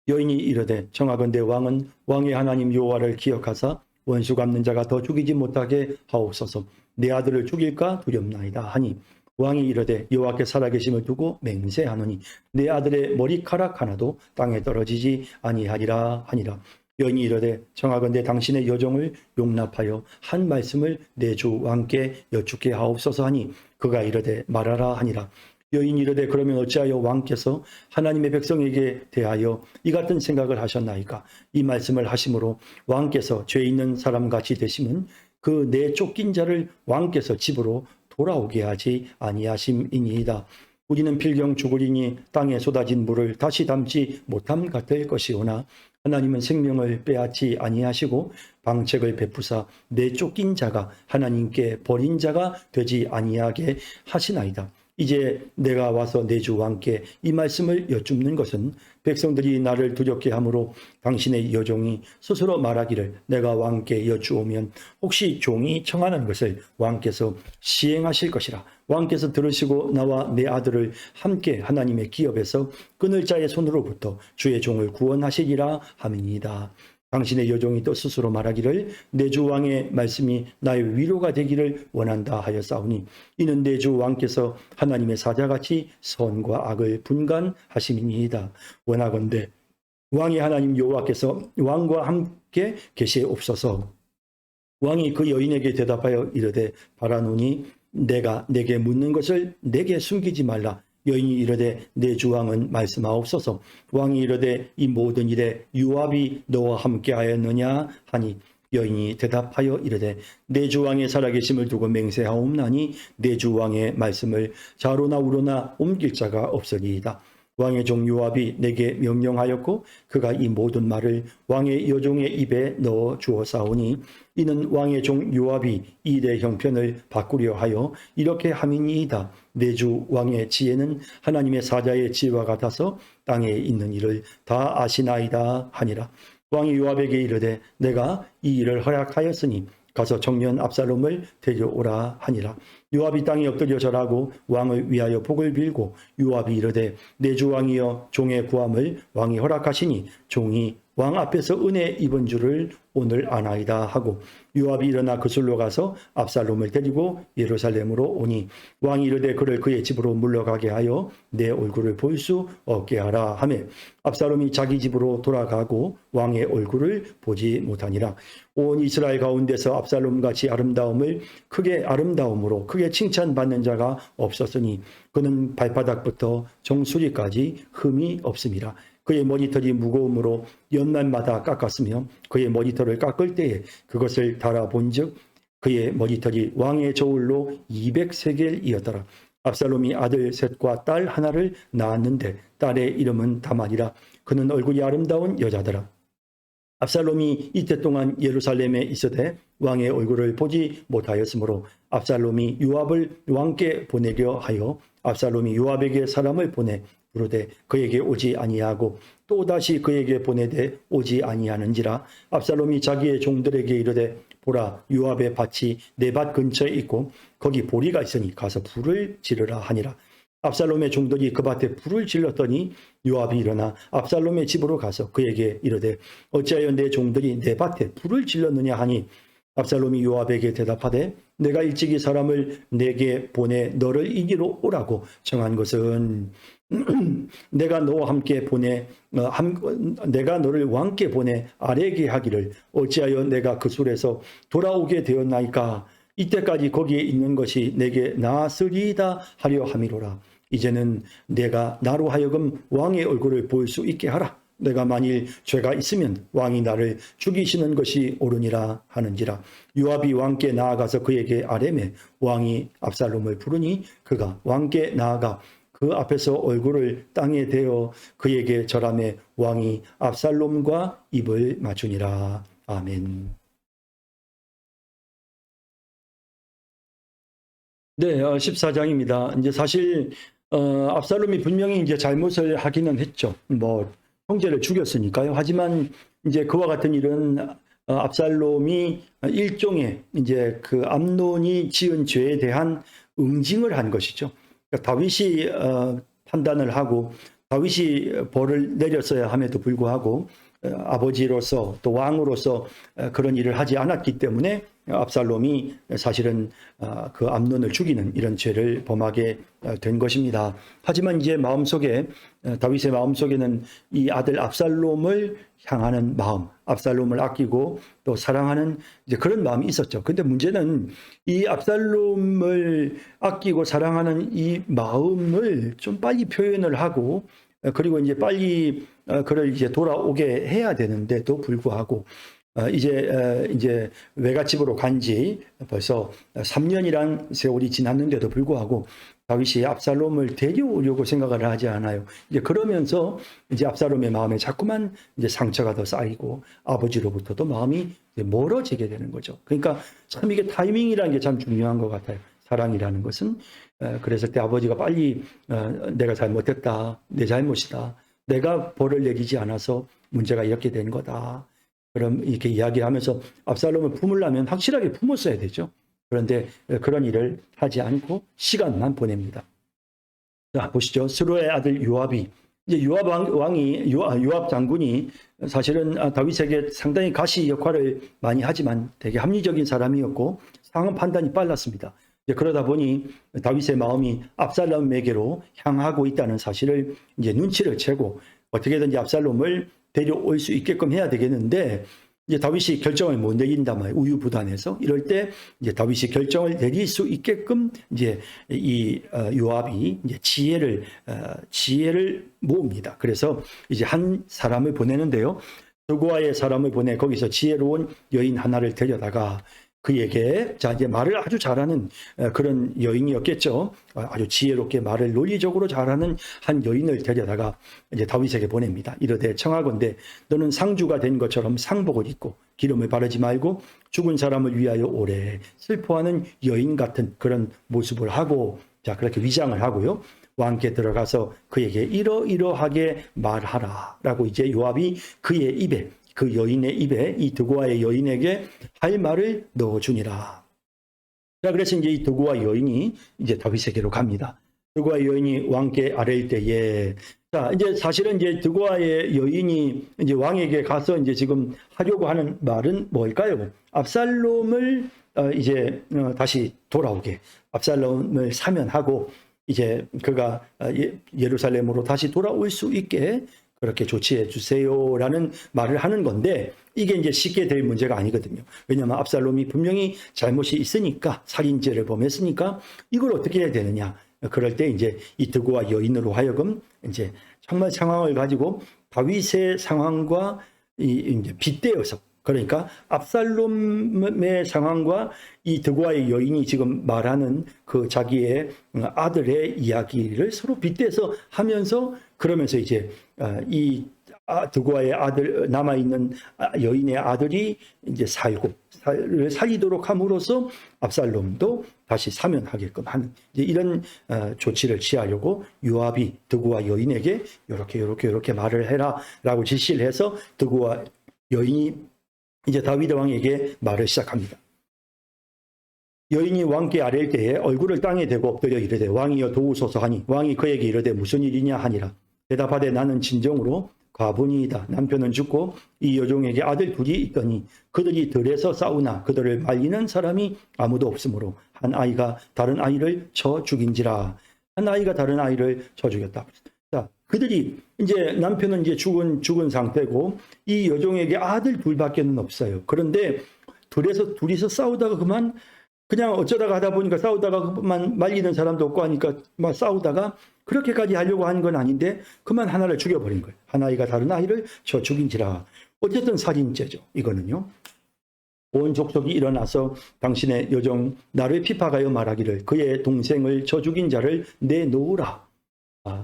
여인이 이르되, 청하건대 왕은 왕의 하나님 여호와를 기억하사 원수 갚는 자가 더 죽이지 못하게 하옵소서. 내 아들을 죽일까 두렵나이다 하니, 왕이 이르되, 여호와께 살아계심을 두고 맹세하노니 내 아들의 머리카락 하나도 땅에 떨어지지 아니하리라 하니라. 여인이 이르되, 청하건대 당신의 여종을 용납하여 한 말씀을 내 주 왕께 여쭙게 하옵소서 하니, 그가 이르되, 말하라 하니라. 여인이 이르되, 그러면 어찌하여 왕께서 하나님의 백성에게 대하여 이 같은 생각을 하셨나이까? 이 말씀을 하심으로 왕께서 죄 있는 사람같이 되심은 그 내 쫓긴 자를 왕께서 집으로 돌아오게 하지 아니하심이니이다. 우리는 필경 죽으리니 땅에 쏟아진 물을 다시 담지 못함 같을 것이오나 하나님은 생명을 빼앗지 아니하시고 방책을 베푸사 내 쫓긴 자가 하나님께 버린 자가 되지 아니하게 하시나이다. 이제 내가 와서 내 주 왕께 이 말씀을 여쭙는 것은 백성들이 나를 두렵게 하므로 당신의 여종이 스스로 말하기를, 내가 왕께 여쭈오면 혹시 종이 청하는 것을 왕께서 시행하실 것이라. 왕께서 들으시고 나와 내 아들을 함께 하나님의 기업에서 끊을 자의 손으로부터 주의 종을 구원하시리라 함이니이다. 당신의 여종이 또 스스로 말하기를, 내 주 왕의 말씀이 나의 위로가 되기를 원한다 하였사오니, 이는 내 주 왕께서 하나님의 사자같이 선과 악을 분간하심이니이다. 원하건대 왕의 하나님 여호와께서 왕과 함께 계시옵소서. 왕이 그 여인에게 대답하여 이르되, 바라노니 내가 내게 묻는 것을 내게 숨기지 말라. 여인이 이르되, 내 주왕은 말씀하옵소서. 왕이 이르되, 이 모든 일에 요압이 너와 함께하였느냐 하니, 여인이 대답하여 이르되, 내 주왕의 살아계심을 두고 맹세하옵나니 내 주왕의 말씀을 좌로나 우로나 옮길 자가 없으리이다. 왕의 종 요압이 내게 명령하였고 그가 이 모든 말을 왕의 여종의 입에 넣어 주었사오니 이는 왕의 종 요압이 이레 형편을 바꾸려 하여 이렇게 함이니이다. 내 주 왕의 지혜는 하나님의 사자의 지혜와 같아서 땅에 있는 일을 다 아시나이다 하니라. 왕이 요압에게 이르되 내가 이 일을 허락하였으니 가서 청년 압살롬을 데려오라 하니라. 요압이 땅에 엎드려 절하고 왕을 위하여 복을 빌고 요압이 이르되 내 주 왕이여 종의 구함을 왕이 허락하시니 종이 왕 앞에서 은혜 입은 줄을 오늘 아나이다 하고 요압이 일어나 그술로 가서 압살롬을 데리고 예루살렘으로 오니 왕이 이르되 그를 그의 집으로 물러가게 하여 내 얼굴을 볼 수 없게 하라 하며 압살롬이 자기 집으로 돌아가고 왕의 얼굴을 보지 못하니라. 온 이스라엘 가운데서 압살롬같이 아름다움으로 크게 칭찬받는 자가 없었으니 그는 발바닥부터 정수리까지 흠이 없음이라. 그의 머리털이 무거움으로 연날마다 깎았으며 그의 머리털을 깎을 때에 그것을 달아본즉 그의 머리털이 왕의 저울로 200세겔이었더라. 압살롬이 아들 셋과 딸 하나를 낳았는데 딸의 이름은 다말이라. 그는 얼굴이 아름다운 여자더라. 압살롬이 이때 동안 예루살렘에 있으되 왕의 얼굴을 보지 못하였으므로 압살롬이 요압을 왕께 보내려 하여 압살롬이 요압에게 사람을 보내 부르되 그에게 오지 아니하고 또다시 그에게 보내되 오지 아니하는지라. 압살롬이 자기의 종들에게 이르되 보라 요압의 밭이 내 밭 근처에 있고 거기 보리가 있으니 가서 불을 지르라 하니라. 압살롬의 종들이 그 밭에 불을 질렀더니 요압이 일어나 압살롬의 집으로 가서 그에게 이르되 어찌하여 내 종들이 내 밭에 불을 질렀느냐 하니 압살롬이 요압에게 대답하되 내가 일찍이 사람을 내게 보내 너를 이기러 오라고 정한 것은 내가 너와 함께 내가 너를 왕께 보내 아뢰게 하기를 어찌하여 내가 그 술에서 돌아오게 되었나이까. 이때까지 거기에 있는 것이 내게 나으리이다 하려 함이로라. 이제는 내가 나로 하여금 왕의 얼굴을 볼 수 있게 하라. 내가 만일 죄가 있으면 왕이 나를 죽이시는 것이 옳으니라 하는지라. 요압이 왕께 나아가서 그에게 아뢰매 왕이 압살롬을 부르니 그가 왕께 나아가 그 앞에서 얼굴을 땅에 대어 그에게 절하매 왕이 압살롬과 입을 맞추니라. 아멘. 네, 14장입니다. 이제 사실 압살롬이 분명히 이제 잘못을 하기는 했죠. 뭐 형제를 죽였으니까요. 하지만 이제 그와 같은 일은 압살롬이 일종의 이제 그 암논이 지은 죄에 대한 응징을 한 것이죠. 그러니까 다윗이 판단을 하고 다윗이 벌을 내렸어야 함에도 불구하고 아버지로서 또 왕으로서 그런 일을 하지 않았기 때문에 압살롬이 사실은 그 암논을 죽이는 이런 죄를 범하게 된 것입니다. 하지만 이제 마음속에 다윗의 마음속에는 이 아들 압살롬을 향하는 마음, 압살롬을 아끼고 또 사랑하는 이제 그런 마음이 있었죠. 근데 문제는 이 압살롬을 아끼고 사랑하는 이 마음을 좀 빨리 표현을 하고 그리고 이제 빨리 그를 이제 돌아오게 해야 되는데도 불구하고 이제 외갓집으로 간 지 벌써 3년이란 세월이 지났는데도 불구하고 다윗이 압살롬을 데려오려고 생각을 하지 않아요. 이제 그러면서 이제 압살롬의 마음에 자꾸만 이제 상처가 더 쌓이고 아버지로부터도 마음이 멀어지게 되는 거죠. 그러니까 참 이게 타이밍이라는 게 참 중요한 것 같아요. 사랑이라는 것은. 그랬을 때 아버지가 빨리 내가 잘못했다, 내 잘못이다, 내가 벌을 내리지 않아서 문제가 이렇게 된 거다. 그럼 이렇게 이야기하면서 압살롬을 품으려면 확실하게 품었어야 되죠. 그런데 그런 일을 하지 않고 시간만 보냅니다. 자, 보시죠. 스루의 아들 요압이 이제 요압 장군이 사실은 다윗에게 상당히 가시 역할을 많이 하지만 되게 합리적인 사람이었고 상황 판단이 빨랐습니다. 그러다 보니 다윗의 마음이 압살롬에게로 향하고 있다는 사실을 이제 눈치를 채고 어떻게든지 압살롬을 데려올 수 있게끔 해야 되겠는데 이제 다윗이 결정을 못 내린단 말이에요. 우유부단해서 이럴 때 이제 다윗이 결정을 내릴 수 있게끔 이제 이 요압이 이제 지혜를 모읍니다. 그래서 이제 한 사람을 보내는데요. 두고아의 사람을 보내 거기서 지혜로운 여인 하나를 데려다가 그에게 자 이제 말을 아주 잘하는 그런 여인이었겠죠. 아주 지혜롭게 말을 논리적으로 잘하는 한 여인을 데려다가 이제 다윗에게 보냅니다. 이르되 청하건대 너는 상주가 된 것처럼 상복을 입고 기름을 바르지 말고 죽은 사람을 위하여 오래 슬퍼하는 여인 같은 그런 모습을 하고 자 그렇게 위장을 하고요. 왕께 들어가서 그에게 이러이러하게 말하라라고 이제 요압이 그의 입에 그 여인의 입에 이 드고아의 여인에게 할 말을 넣어주니라. 자, 그래서 이제 이 드고아 여인이 이제 다윗에게로 갑니다. 드고아 여인이 왕께 아랠 때에 자, 이제 사실은 이제 드고아의 여인이 이제 왕에게 가서 이제 지금 하려고 하는 말은 뭘까요? 압살롬을 이제 다시 돌아오게 압살롬을 사면하고 이제 그가 예루살렘으로 다시 돌아올 수 있게 그렇게 조치해 주세요라는 말을 하는 건데 이게 이제 쉽게 될 문제가 아니거든요. 왜냐하면 압살롬이 분명히 잘못이 있으니까 살인죄를 범했으니까 이걸 어떻게 해야 되느냐. 그럴 때 이제 이 드고아 여인으로 하여금 이제 정말 상황을 가지고 다윗의 상황과 이제 빗대어서 그러니까 압살롬의 상황과 이 드고아의 여인이 지금 말하는 그 자기의 아들의 이야기를 서로 빗대서 하면서 그러면서 이제 이 드고아의 아들 남아 있는 여인의 아들이 이제 살리도록 함으로써 압살롬도 다시 사면하게끔 하는 이제 이런 조치를 취하려고 요압이 드고아 여인에게 이렇게 말을 해라라고 지시를 해서 드고아 여인이 이제 다윗 왕에게 말을 시작합니다. 여인이 왕께 아랠 때에 얼굴을 땅에 대고 엎드려 이르되 왕이여 도우소서 하니 왕이 그에게 이르되 무슨 일이냐 하니라. 대답하되 나는 진정으로 과부니이다. 남편은 죽고 이 여종에게 아들 둘이 있더니 그들이 들에서 싸우나 그들을 말리는 사람이 아무도 없으므로 한 아이가 다른 아이를 쳐 죽인지라. 한 아이가 다른 아이를 쳐 죽였다. 자, 그들이 이제 남편은 이제 죽은 상태고 이 여종에게 아들 둘밖에는 없어요. 그런데 둘이서 싸우다가 그냥 어쩌다가 하다 보니까 싸우다가 그만 말리는 사람도 없고 하니까 막 싸우다가 그렇게까지 하려고 한 건 아닌데 그만 하나를 죽여버린 거예요. 한 아이가 다른 아이를 쳐 죽인지라. 어쨌든 살인죄죠. 이거는요. 온 족속이 일어나서 당신의 여종 나를 핍박하여 말하기를 그의 동생을 쳐 죽인 자를 내놓으라.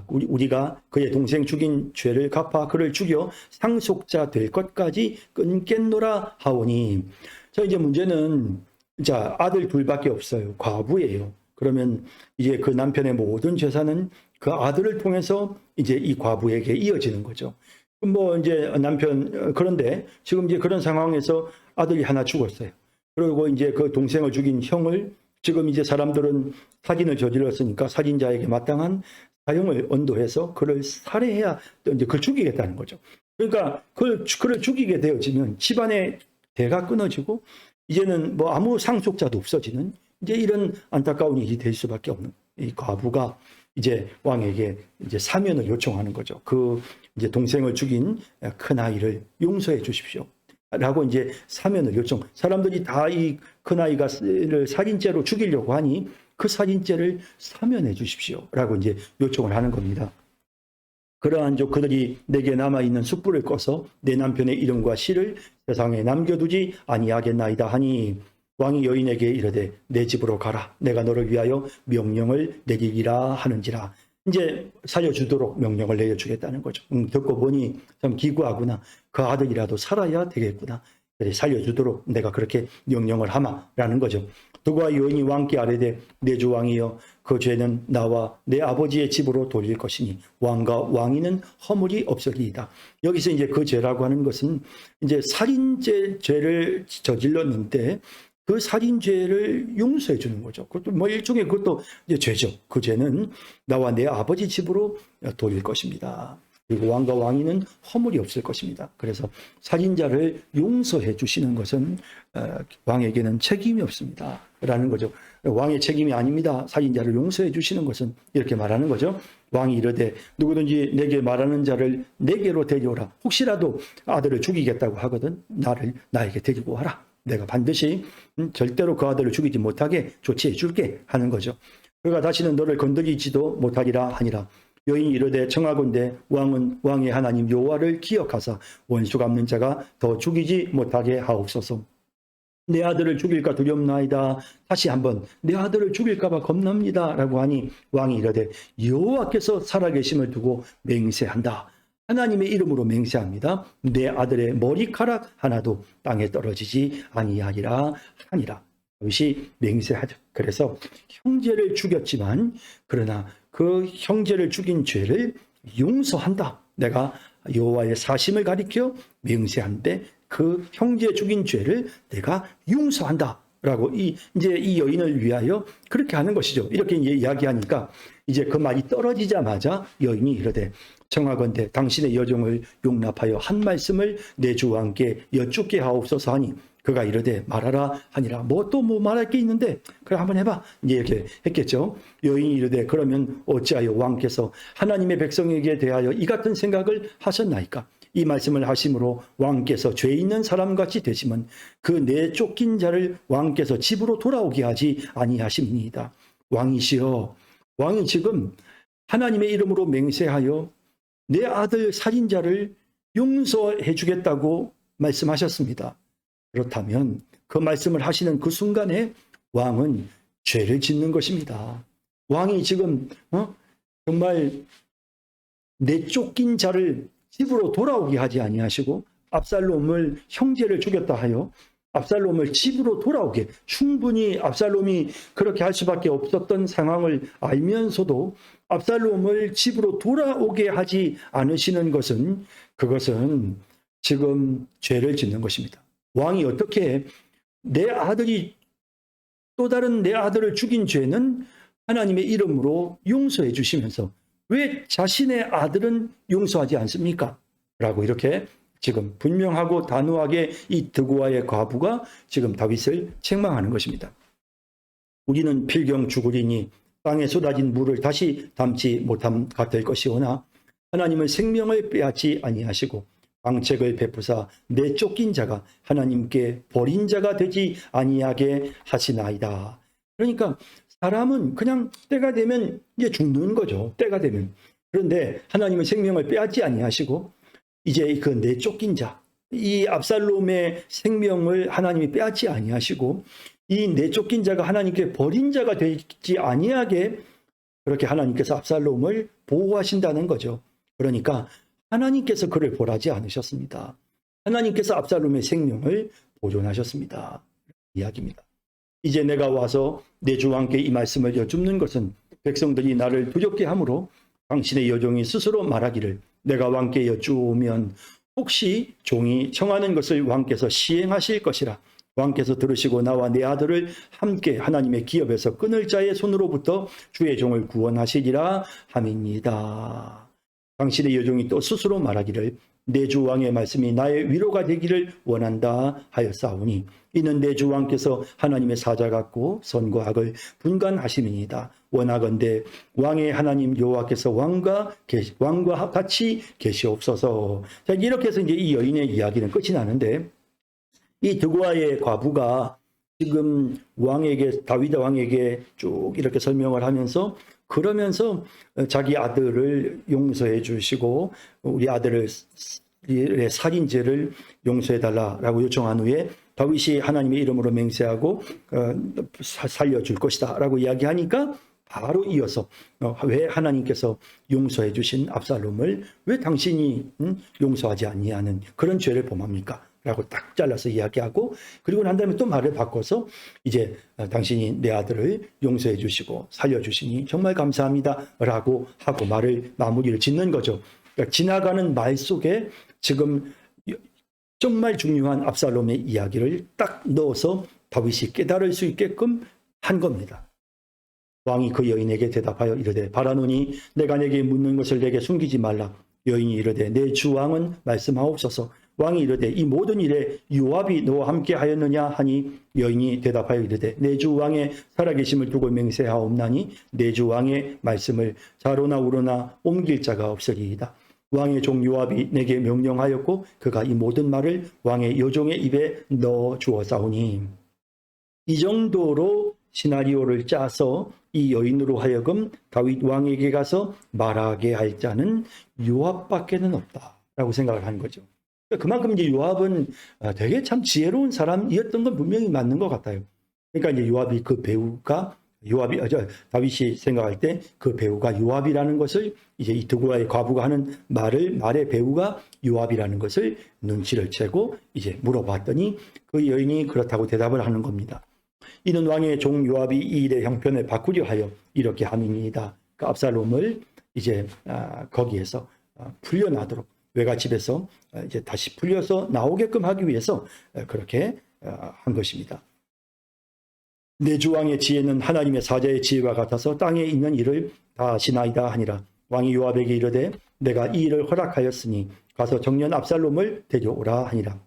우리가 그의 동생 죽인 죄를 갚아 그를 죽여 상속자 될 것까지 끊겠노라 하오니. 자, 이제 문제는 자, 아들 둘밖에 없어요. 과부예요. 그러면 이제 그 남편의 모든 재산은 그 아들을 통해서 이제 이 과부에게 이어지는 거죠. 뭐 이제 그런데 지금 이제 그런 상황에서 아들이 하나 죽었어요. 그리고 이제 그 동생을 죽인 형을 지금 이제 사람들은 살인을 저질렀으니까 살인자에게 마땅한 사형을 언도해서 그를 살해해야 이제 그를 죽이겠다는 거죠. 그러니까 그를 죽이게 되어지면 집안의 대가 끊어지고 이제는 뭐 아무 상속자도 없어지는 이제 이런 안타까운 일이 될 수밖에 없는 이 과부가 이제 왕에게 이제 사면을 요청하는 거죠. 그 이제 동생을 죽인 큰 아이를 용서해 주십시오. 라고 이제 사면을 요청. 사람들이 다 이 큰 아이가 살인죄로 죽이려고 하니 그 살인죄를 사면해 주십시오. 라고 이제 요청을 하는 겁니다. 그러한 족 그들이 내게 남아있는 숯불을 꺼서 내 남편의 이름과 시를 세상에 남겨두지 아니하겠나이다 하니 왕이 여인에게 이르되 내 집으로 가라. 내가 너를 위하여 명령을 내리리라 하는지라. 이제 살려주도록 명령을 내려주겠다는 거죠. 듣고 보니 참 기구하구나. 그 아들이라도 살아야 되겠구나. 그래 살려주도록 내가 그렇게 명령을 하마라는 거죠. 드고아 여인이 왕께 아뢰되 내 주 왕이여 그 죄는 나와 내 아버지의 집으로 돌릴 것이니 왕과 왕위는 허물이 없으리이다. 여기서 이제 그 죄라고 하는 것은 이제 살인죄를 저질렀는데 그 살인죄를 용서해 주는 거죠. 그것도 뭐 일종의 그것도 이제 죄죠. 그 죄는 나와 내 아버지 집으로 돌릴 것입니다. 그리고 왕과 왕위는 허물이 없을 것입니다. 그래서 살인자를 용서해 주시는 것은 왕에게는 책임이 없습니다. 라는 거죠. 왕의 책임이 아닙니다. 살인자를 용서해 주시는 것은 이렇게 말하는 거죠. 왕이 이르되 누구든지 내게 말하는 자를 내게로 데려오라. 혹시라도 아들을 죽이겠다고 하거든 나에게 데리고 와라. 내가 반드시 절대로 그 아들을 죽이지 못하게 조치해 줄게 하는 거죠. 그가 다시는 너를 건드리지도 못하리라 하니라. 여인이 이르되 청하건대 왕은 왕의 하나님 여호와를 기억하사 원수 갚는 자가 더 죽이지 못하게 하옵소서. 내 아들을 죽일까 두렵나이다. 다시 한번 내 아들을 죽일까 봐 겁납니다. 라고 하니 왕이 이르되 여호와께서 살아계심을 두고 맹세한다. 하나님의 이름으로 맹세합니다. 내 아들의 머리카락 하나도 땅에 떨어지지 아니하리라 하니라. 다윗이 맹세하죠. 그래서 형제를 죽였지만 그러나 그 형제를 죽인 죄를 용서한다. 내가 여호와의 사심을 가리켜 맹세한데 그 형제 죽인 죄를 내가 용서한다라고 이제 이 여인을 위하여 그렇게 하는 것이죠. 이렇게 이야기하니까 이제 그 말이 떨어지자마자 여인이 이르되 청하건대 당신의 여종을 용납하여 한 말씀을 내 주 왕께 여쭙게 하옵소서 하니 그가 이르되 말하라 하니라. 뭐 또 뭐 말할 게 있는데 그래 한번 해봐 이제 이렇게 했겠죠. 여인이 이르되 그러면 어찌하여 왕께서 하나님의 백성에게 대하여 이 같은 생각을 하셨나이까? 이 말씀을 하심으로 왕께서 죄 있는 사람같이 되시면 그 내쫓긴 자를 왕께서 집으로 돌아오게 하지 아니하심이니이다. 왕이시여, 왕이 지금 하나님의 이름으로 맹세하여 내 아들 살인자를 용서해 주겠다고 말씀하셨습니다. 그렇다면 그 말씀을 하시는 그 순간에 왕은 죄를 짓는 것입니다. 왕이 지금 정말 내쫓긴 자를 집으로 돌아오게 하지 아니하시고 압살롬을 형제를 죽였다 하여 압살롬을 집으로 돌아오게, 충분히 압살롬이 그렇게 할 수밖에 없었던 상황을 알면서도 압살롬을 집으로 돌아오게 하지 않으시는 것은 그것은 지금 죄를 짓는 것입니다. 왕이 어떻게 내 아들이 또 다른 내 아들을 죽인 죄는 하나님의 이름으로 용서해 주시면서 왜 자신의 아들은 용서하지 않습니까? 라고 이렇게 지금 분명하고 단호하게 이 드고아의 과부가 지금 다윗을 책망하는 것입니다. 우리는 필경 죽으리니 땅에 쏟아진 물을 다시 담지 못함 같을 것이오나 하나님은 생명을 빼앗지 아니하시고 방책을 베푸사 내쫓긴 자가 하나님께 버린 자가 되지 아니하게 하시나이다. 그러니까 사람은 그냥 때가 되면 이제 죽는 거죠. 때가 되면. 그런데 하나님은 생명을 빼앗지 아니하시고 이제 그 내쫓긴 자, 이 압살롬의 생명을 하나님이 빼앗지 아니하시고 이 내쫓긴 자가 하나님께 버린 자가 되지 아니하게 그렇게 하나님께서 압살롬을 보호하신다는 거죠. 그러니까 하나님께서 그를 벌하지 않으셨습니다. 하나님께서 압살롬의 생명을 보존하셨습니다. 이야기입니다. 이제 내가 와서 내 주 왕께 이 말씀을 여쭙는 것은 백성들이 나를 두렵게 하므로 당신의 여종이 스스로 말하기를 내가 왕께 여쭈면 혹시 종이 청하는 것을 왕께서 시행하실 것이라 왕께서 들으시고 나와 내 아들을 함께 하나님의 기업에서 끊을 자의 손으로부터 주의 종을 구원하시리라 함이니이다. 당신의 여종이 또 스스로 말하기를 내 주 왕의 말씀이 나의 위로가 되기를 원한다 하였사오니 이는 내 주 왕께서 하나님의 사자 같고 선과 악을 분간하심이니이다. 원하건대 왕의 하나님 여호와께서 왕과 같이 계시옵소서. 자, 이렇게 해서 이제 이 여인의 이야기는 끝이 나는데 이 드고아의 과부가 지금 왕에게 다윗 왕에게 쭉 이렇게 설명을 하면서 그러면서 자기 아들을 용서해 주시고 우리 아들의 살인죄를 용서해 달라라고 요청한 후에 다윗이 하나님의 이름으로 맹세하고 살려줄 것이다 라고 이야기하니까 바로 이어서 왜 하나님께서 용서해 주신 압살롬을 왜 당신이 용서하지 아니하는 그런 죄를 범합니까? 라고 딱 잘라서 이야기하고 그리고 난 다음에 또 말을 바꿔서 이제 당신이 내 아들을 용서해 주시고 살려주시니 정말 감사합니다 라고 하고 말을 마무리를 짓는 거죠. 그러니까 지나가는 말 속에 지금 정말 중요한 압살롬의 이야기를 딱 넣어서 다윗이 깨달을 수 있게끔 한 겁니다. 왕이 그 여인에게 대답하여 이르되 바라노니 내가 내게 묻는 것을 내게 숨기지 말라. 여인이 이르되 내 주 왕은 말씀하옵소서. 왕이 이르되 이 모든 일에 요압이 너와 함께 하였느냐 하니 여인이 대답하여 이르되 내 주 왕의 살아계심을 두고 맹세하옵나니 내 주 왕의 말씀을 좌로나 우로나 옮길 자가 없으리이다. 왕의 종 요압이 내게 명령하였고 그가 이 모든 말을 왕의 여종의 입에 넣어 주었사오니 이 정도로 시나리오를 짜서 이 여인으로 하여금 다윗 왕에게 가서 말하게 할 자는 요압밖에는 없다라고 생각을 한 거죠. 그만큼 이제 요압은 되게 참 지혜로운 사람이었던 건 분명히 맞는 것 같아요. 그러니까 이제 요압이 그 배우가 다윗이 생각할 때 그 배우가 요압이라는 것을 이제 이 드고아의 과부가 하는 말의 배우가 요압이라는 것을 눈치를 채고 이제 물어봤더니 그 여인이 그렇다고 대답을 하는 겁니다. 이는 왕의 종 요압이 이 일의 형편을 바꾸려 하여 이렇게 함이니이다. 그 압살롬을 이제 거기에서 풀려나도록 외갓집에서 이제 다시 풀려서 나오게끔 하기 위해서 그렇게 한 것입니다. 내 주왕의 지혜는 하나님의 사자의 지혜와 같아서 땅에 있는 일을 다 아시나이다 하니라. 왕이 요압에게 이르되 내가 이 일을 허락하였으니 가서 정년 압살롬을 데려오라 하니라.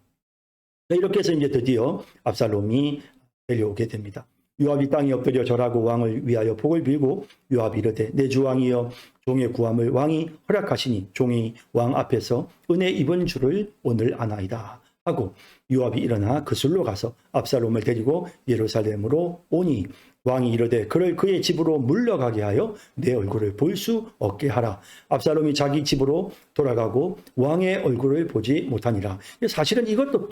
이렇게 해서 이제 드디어 압살롬이 데려오게 됩니다. 요압이 땅에 엎드려 절하고 왕을 위하여 복을 빌고 요압이 이르되 내 주왕이여 종의 구함을 왕이 허락하시니 종이 왕 앞에서 은혜 입은 줄을 오늘 아나이다 하고 요압이 일어나 그술로 가서 압살롬을 데리고 예루살렘으로 오니 왕이 이르되 그를 그의 집으로 물러가게 하여 내 얼굴을 볼 수 없게 하라. 압살롬이 자기 집으로 돌아가고 왕의 얼굴을 보지 못하니라. 사실은 이것도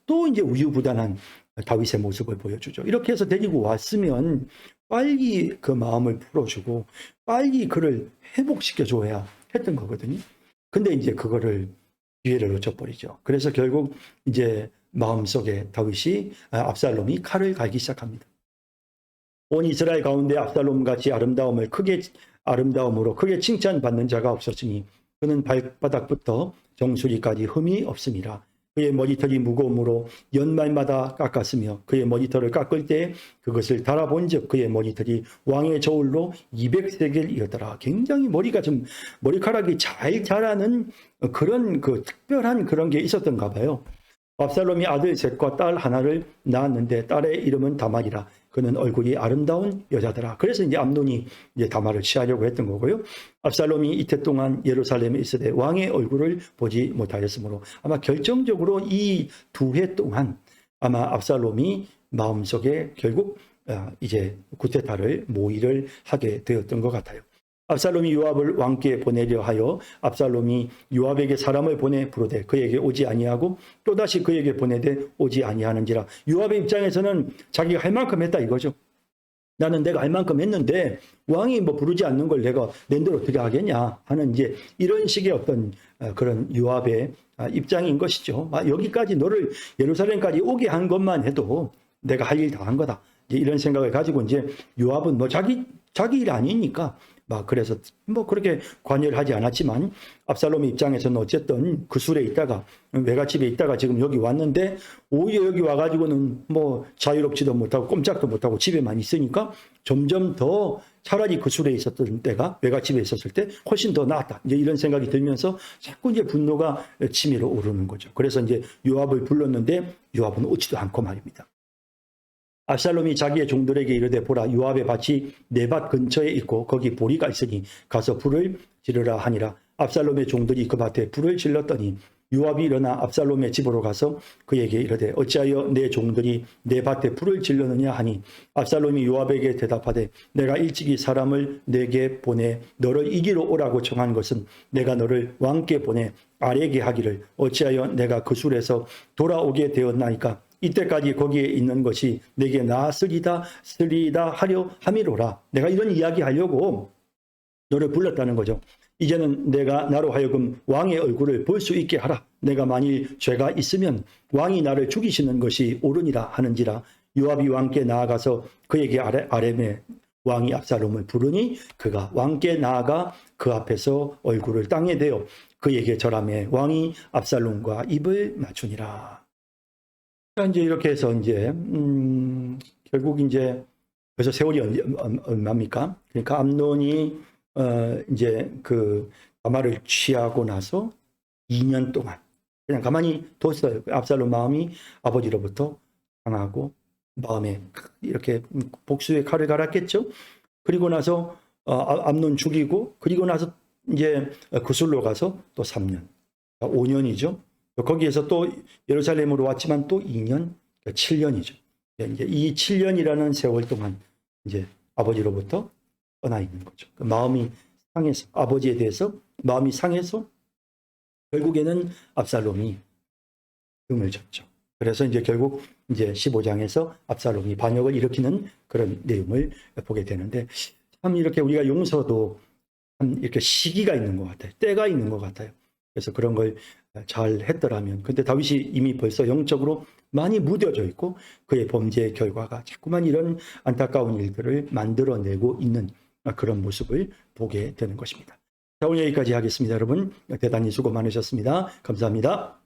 또 이제 우유부단한 다윗의 모습을 보여주죠. 이렇게 해서 데리고 왔으면 빨리 그 마음을 풀어주고 빨리 그를 회복시켜줘야 했던 거거든요. 근데 이제 그거를 기회를 놓쳐버리죠. 그래서 결국 이제 마음속에 압살롬이 칼을 갈기 시작합니다. 온 이스라엘 가운데 압살롬 같이 아름다움으로 크게 칭찬받는 자가 없었으니 그는 발바닥부터 정수리까지 흠이 없음이라. 그의 머리털이 무거움으로 연말마다 깎았으며 그의 머리털을 깎을 때 그것을 달아본즉 그의 머리털이 왕의 저울로 200세겔이었더라. 굉장히 머리카락이 잘 자라는 그런 특별한 그런 게 있었던가 봐요. 압살롬이 아들 셋과 딸 하나를 낳았는데 딸의 이름은 다말이라. 그는 얼굴이 아름다운 여자더라. 그래서 이제 암논이 이제 다말을 취하려고 했던 거고요. 압살롬이 이태 동안 예루살렘에 있으되 왕의 얼굴을 보지 못하였으므로 아마 결정적으로 이 2해 동안 아마 압살롬이 마음속에 결국 이제 구테타를 모의를 하게 되었던 것 같아요. 압살롬이 요압을 왕께 보내려 하여 압살롬이 요압에게 사람을 보내 부르되 그에게 오지 아니하고 또다시 그에게 보내되 오지 아니하는지라. 요압의 입장에서는 자기가 할 만큼 했다 이거죠. 나는 내가 할 만큼 했는데 왕이 부르지 않는 걸 내가 낸대로 어떻게 하겠냐 하는 이제 이런 식의 어떤 그런 요압의 입장인 것이죠. 여기까지 너를 예루살렘까지 오게 한 것만 해도 내가 할 일 다 한 거다. 이제 이런 생각을 가지고 이제 요압은 자기 일 아니니까 그래서 그렇게 관여를 하지 않았지만 압살롬의 입장에서는 어쨌든 그술에 있다가 외갓집에 있다가 지금 여기 왔는데 오히려 여기 와가지고는 자유롭지도 못하고 꼼짝도 못하고 집에만 있으니까 점점 더 차라리 그술에 있었던 때가 외갓집에 있었을 때 훨씬 더 나았다. 이제 이런 생각이 들면서 자꾸 이제 분노가 치밀어 오르는 거죠. 그래서 이제 요압을 불렀는데 요압은 오지도 않고 말입니다. 압살롬이 자기의 종들에게 이르되 보라 요압의 밭이 내 밭 근처에 있고 거기 보리가 있으니 가서 불을 지르라 하니라. 압살롬의 종들이 그 밭에 불을 질렀더니 요압이 일어나 압살롬의 집으로 가서 그에게 이르되 어찌하여 내 종들이 내 밭에 불을 질렀느냐 하니 압살롬이 요압에게 대답하되 내가 일찍이 사람을 내게 보내 너를 이기러 오라고 청한 것은 내가 너를 왕께 보내 아뢰게 하기를 어찌하여 내가 그술에서 돌아오게 되었나이까. 이때까지 거기에 있는 것이 내게 나으리다 하려 함이로라. 내가 이런 이야기 하려고 너를 불렀다는 거죠. 이제는 내가 나로 하여금 왕의 얼굴을 볼 수 있게 하라. 내가 만일 죄가 있으면 왕이 나를 죽이시는 것이 옳으니라 하는지라. 요압이 왕께 나아가서 그에게 아뢰매 왕이 압살롬을 부르니 그가 왕께 나아가 그 앞에서 얼굴을 땅에 대어 그에게 절하매 왕이 압살롬과 입을 맞추니라. 이제 이렇게 해서 이제 결국 이제 그래서 세월이 얼마입니까? 그러니까 암논이 이제 그 다말을 취하고 나서 2년 동안 그냥 가만히 뒀어요. 압살롬 마음이 아버지로부터 당하고 마음에 이렇게 복수의 칼을 갈았겠죠. 그리고 나서 암논 죽이고 그리고 나서 이제 구술로 가서 또 3년, 5년이죠. 거기에서 또 예루살렘으로 왔지만 또 2년, 7년이죠. 이제 이 7년이라는 세월 동안 이제 아버지로부터 떠나 있는 거죠. 마음이 상해서 아버지에 대해서 마음이 상해서 결국에는 압살롬이 등을 졌죠. 그래서 이제 결국 이제 15장에서 압살롬이 반역을 일으키는 그런 내용을 보게 되는데, 참 이렇게 우리가 용서도 참 이렇게 시기가 있는 것 같아요. 때가 있는 것 같아요. 그래서 그런 걸 잘 했더라면. 근데 다윗이 이미 벌써 영적으로 많이 무뎌져 있고 그의 범죄의 결과가 자꾸만 이런 안타까운 일들을 만들어내고 있는 그런 모습을 보게 되는 것입니다. 자, 오늘 여기까지 하겠습니다. 여러분 대단히 수고 많으셨습니다. 감사합니다.